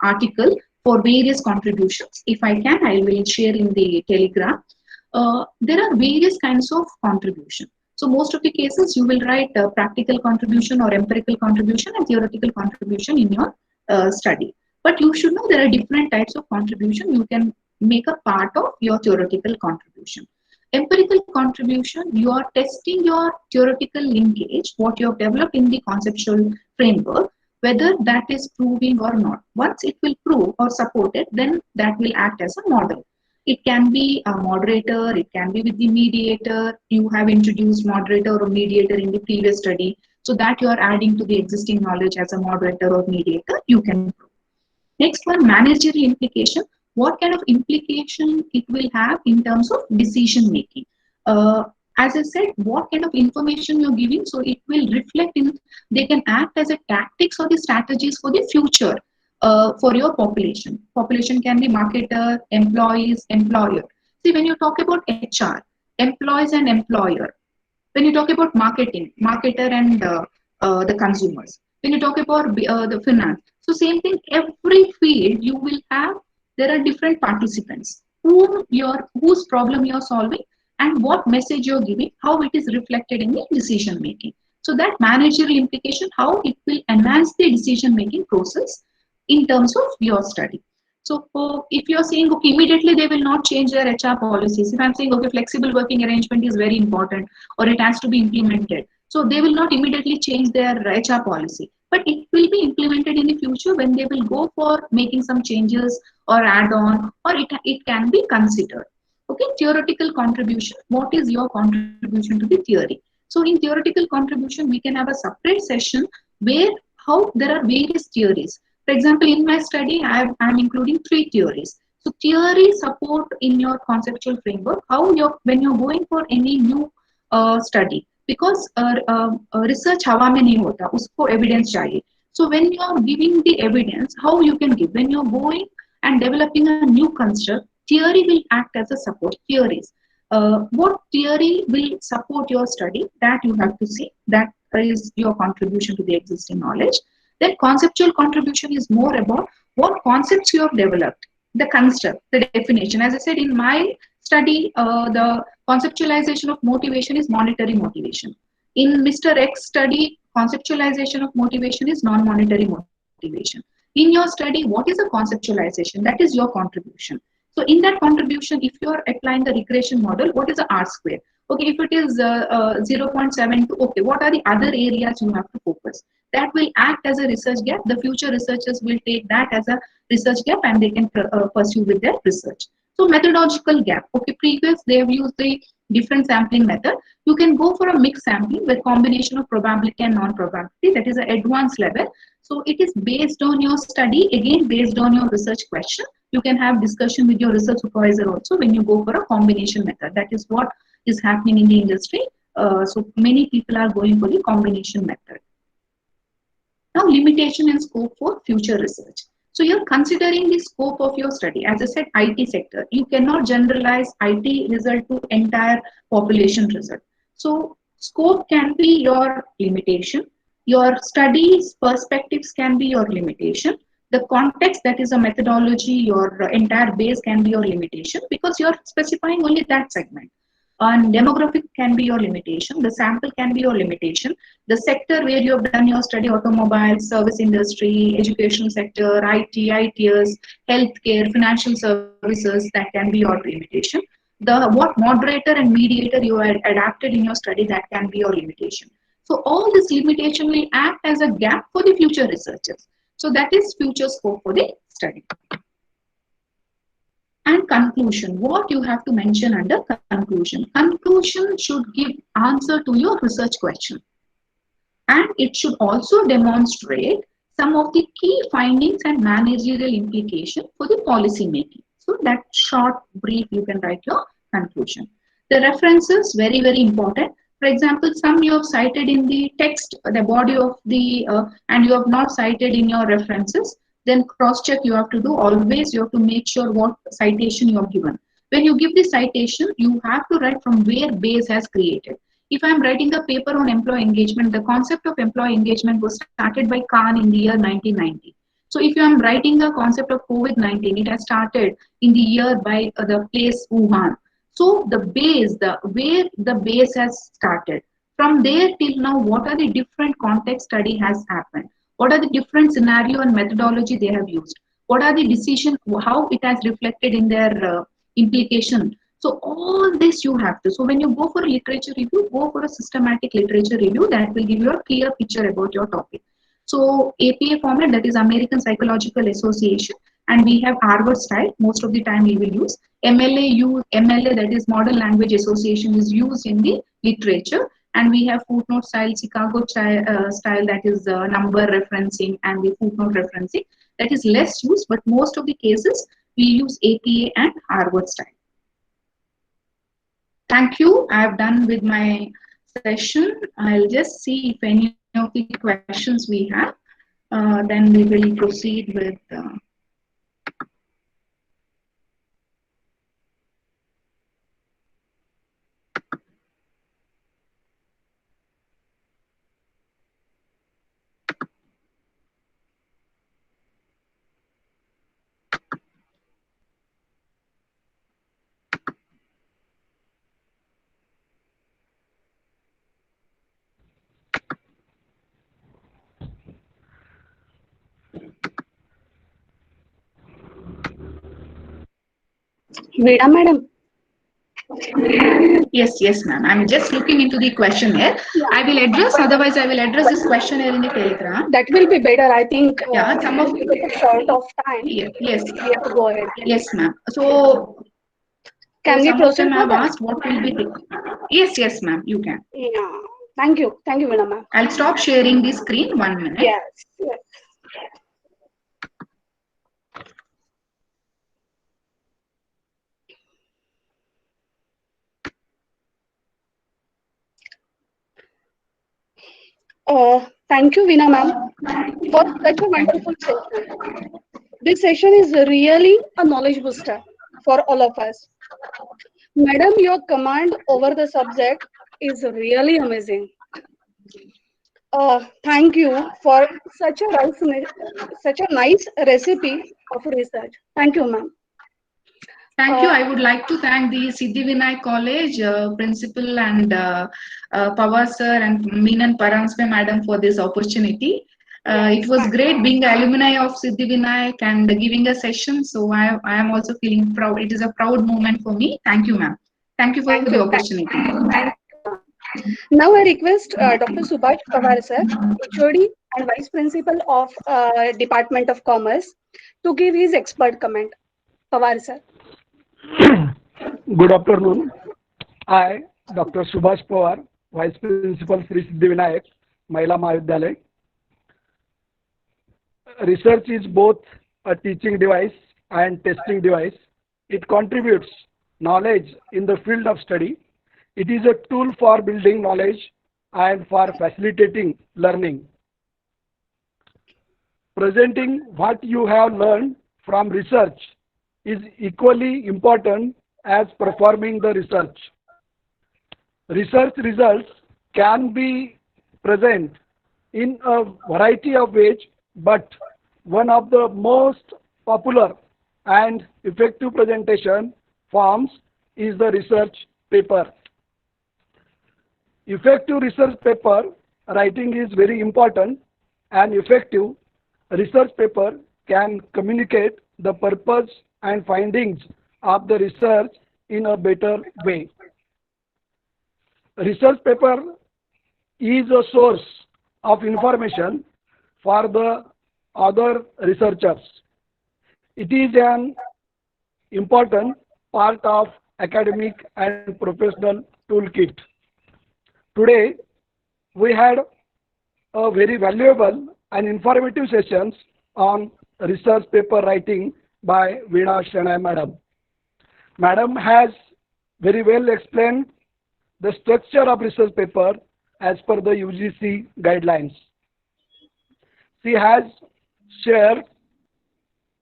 article for various contributions. If I can, I will share in the Telegram. There are various kinds of contribution. So most of the cases, you will write practical contribution or empirical contribution and theoretical contribution in your study. But you should know there are different types of contribution you can make a part of your theoretical contribution. Empirical contribution, you are testing your theoretical linkage, what you have developed in the conceptual framework, whether that is proving or not. Once it will prove or support it, then that will act as a model. It can be a moderator, it can be with the mediator. You have introduced moderator or mediator in the previous study, so that you are adding to the existing knowledge as a moderator or mediator, you can prove. Next one, managerial implication. What kind of implication it will have in terms of decision making? As I said, what kind of information you're giving, so it will reflect in, they can act as a tactics or the strategies for the future for your population. Population can be marketer, employees, employer. See, when you talk about HR, employees and employer. When you talk about marketing, marketer and the consumers. When you talk about the finance, so same thing, every field you will have, there are different participants whose problem you're solving and what message you're giving, how it is reflected in the decision making. So that managerial implication, how it will enhance the decision making process in terms of your study. So if you're saying, okay, immediately they will not change their HR policies. If I'm saying, okay, flexible working arrangement is very important or it has to be implemented. So they will not immediately change their HR policy, but it will be implemented in the future when they will go for making some changes or add on, or it can be considered. Okay, theoretical contribution. What is your contribution to the theory? So in theoretical contribution, we can have a separate session where how there are various theories. For example, in my study, I'm including 3 theories. So theory support in your conceptual framework, how when you're going for any new study, because research हवा में नहीं होता, उसको evidence चाहिए. So when you are giving the evidence, how you can give? When you're going and developing a new construct, theory will act as a support. Theories. What theory will support your study? That you have to see. That is your contribution to the existing knowledge. Then conceptual contribution is more about what concepts you have developed, the construct, the definition. As I said, in my study, the conceptualization of motivation is monetary motivation. In Mr. X study, conceptualization of motivation is non-monetary motivation. In your study, what is a conceptualization? That is your contribution. So in that contribution, if you are applying the regression model, what is the R square? Okay, if it is 0.72, okay, what are the other areas you have to focus? That will act as a research gap. The future researchers will take that as a research gap and they can pursue with their research. So methodological gap. Okay, previous they have used the different sampling method. You can go for a mixed sampling with combination of probability and non-probability. That is an advanced level. So it is based on your study, again based on your research question. You can have discussion with your research supervisor also when you go for a combination method. That is what is happening in the industry. So many people are going for the combination method. Now, limitation and scope for future research. So you're considering the scope of your study. As I said, IT sector. You cannot generalize IT result to entire population result. So scope can be your limitation. Your studies perspectives can be your limitation. The context, that is a methodology, your entire base can be your limitation because you're specifying only that segment. And demographic can be your limitation. The sample can be your limitation. The sector where you have done your study, automobile, service industry, education sector, IT, ITS, healthcare, financial services, that can be your limitation. What moderator and mediator you had adapted in your study, that can be your limitation. So all this limitation will act as a gap for the future researchers. So that is future scope for the study. And conclusion, what you have to mention under conclusion. Conclusion should give answer to your research question. And it should also demonstrate some of the key findings and managerial implication for the policy making. So that short brief, you can write your conclusion. The references, very, very important. For example, some you have cited in the text, the body of the, and you have not cited in your references. Then cross-check you have to do. Always you have to make sure what citation you have given. When you give the citation, you have to write from where base has created. If I am writing a paper on employee engagement, the concept of employee engagement was started by Khan in the year 1990. So if you are writing the concept of COVID-19, it has started in the year by the place Wuhan. So the base, where the base has started. From there till now, what are the different context study has happened? What are the different scenario and methodology they have used? What are the decision, how it has reflected in their implication? So all this you have to. So when you go for a literature review, go for a systematic literature review that will give you a clear picture about your topic. So APA format, that is American Psychological Association, and we have Harvard style. Most of the time we will use MLA, that is Modern Language Association, is used in the literature. And we have footnote style, Chicago style, that is number referencing and the footnote referencing. That is less used, but most of the cases we use APA and Harvard style. Thank you. I have done with my session. I'll just see if any of the questions we have. Then we will proceed with. Veena madam. Yes, ma'am. I'm just looking into the questionnaire. Yeah. I will address, otherwise I will address this questionnaire in the Telegram. That will be better, I think. Yeah, some of short of time. Yes. We have to go ahead. Yes, ma'am. So can we proceed? Some have asked what will be the. Yes, ma'am. You can. Yeah. Thank you, Veena ma'am. I'll stop sharing the screen 1 minute. Yes. Thank you, Veena ma'am, for such a wonderful session. This session is really a knowledge booster for all of us. Madam, your command over the subject is really amazing. Thank you for such a nice recipe of research. Thank you, ma'am. Thank you. I would like to thank the Siddhivinayak College principal and Pawar sir and Meenan Paransme madam for this opportunity. It was great being alumni of Siddhivinayak and giving a session. So I am also feeling proud. It is a proud moment for me. Thank you, ma'am. Thank you for the opportunity. Thank you. Now I request Dr. Subhash Pawar sir, HOD and Vice Principal of Department of Commerce, to give his expert comment. Pawar sir. Good afternoon. I, Dr. Subhash Pawar, Vice Principal Sri Siddhivinayak, Mahila Mahavidyalaya. Research is both a teaching device and testing device. It contributes knowledge in the field of study. It is a tool for building knowledge and for facilitating learning. Presenting what you have learned from research is equally important as performing the research. Research results can be present in a variety of ways, but one of the most popular and effective presentation forms is the research paper. Effective research paper writing is very important, and effective research paper can communicate the purpose and findings of the research in a better way. Research paper is a source of information for the other researchers. It is an important part of academic and professional toolkit. Today, we had a very valuable and informative sessions on research paper writing by Veena Shenoy Madam. Madam has very well explained the structure of research paper as per the UGC guidelines. She has shared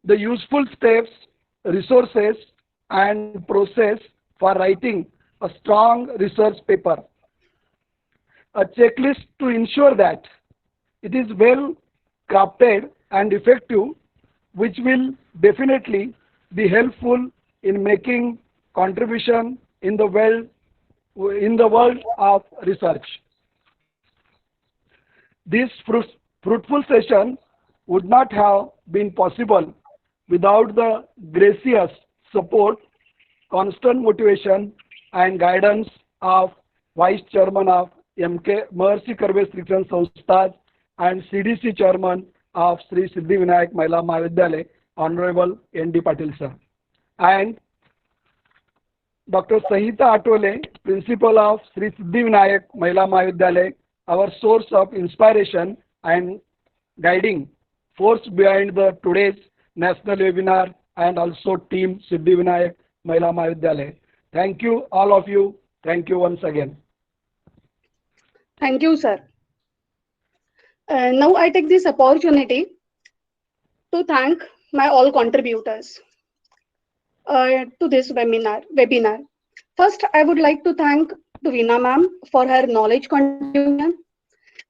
the useful steps, resources, and process for writing a strong research paper. A checklist to ensure that it is well crafted and effective, which will definitely be helpful in making contribution in the world of research. This fruitful session would not have been possible without the gracious support, constant motivation, and guidance of Vice Chairman of Maharishi Karve Shikshan Sanstha and CDC Chairman of Sri Siddhivinayak Mahila Mahavidyalaya, Honorable N.D. Patil sir, and Dr. Sanhita Athwale, Principal of Sri Siddhivinayak Mahila Mahavidyalaya, our source of inspiration and guiding force behind the today's national webinar, and also team Siddhivinayak Mahila Mahavidyalaya. Thank you, all of you. Thank you once again. Thank you, sir. Now I take this opportunity to thank my all contributors to this webinar. First, I would like to thank Veena ma'am for her knowledge contribution.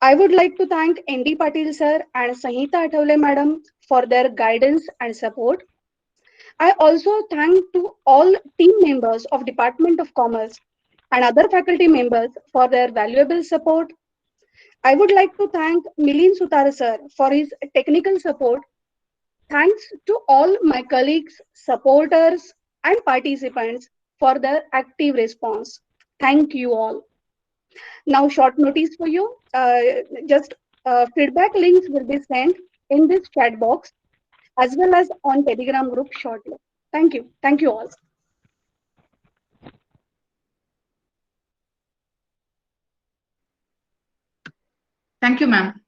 I would like to thank N.D. Patil sir and Sanhita Athwale madam for their guidance and support. I also thank to all team members of Department of Commerce and other faculty members for their valuable support. I would like to thank Milind Sutar sir for his technical support. Thanks to all my colleagues, supporters, and participants for their active response. Thank you all. Now, short notice for you. Just feedback links will be sent in this chat box as well as on Telegram group shortly. Thank you. Thank you all. Thank you, ma'am.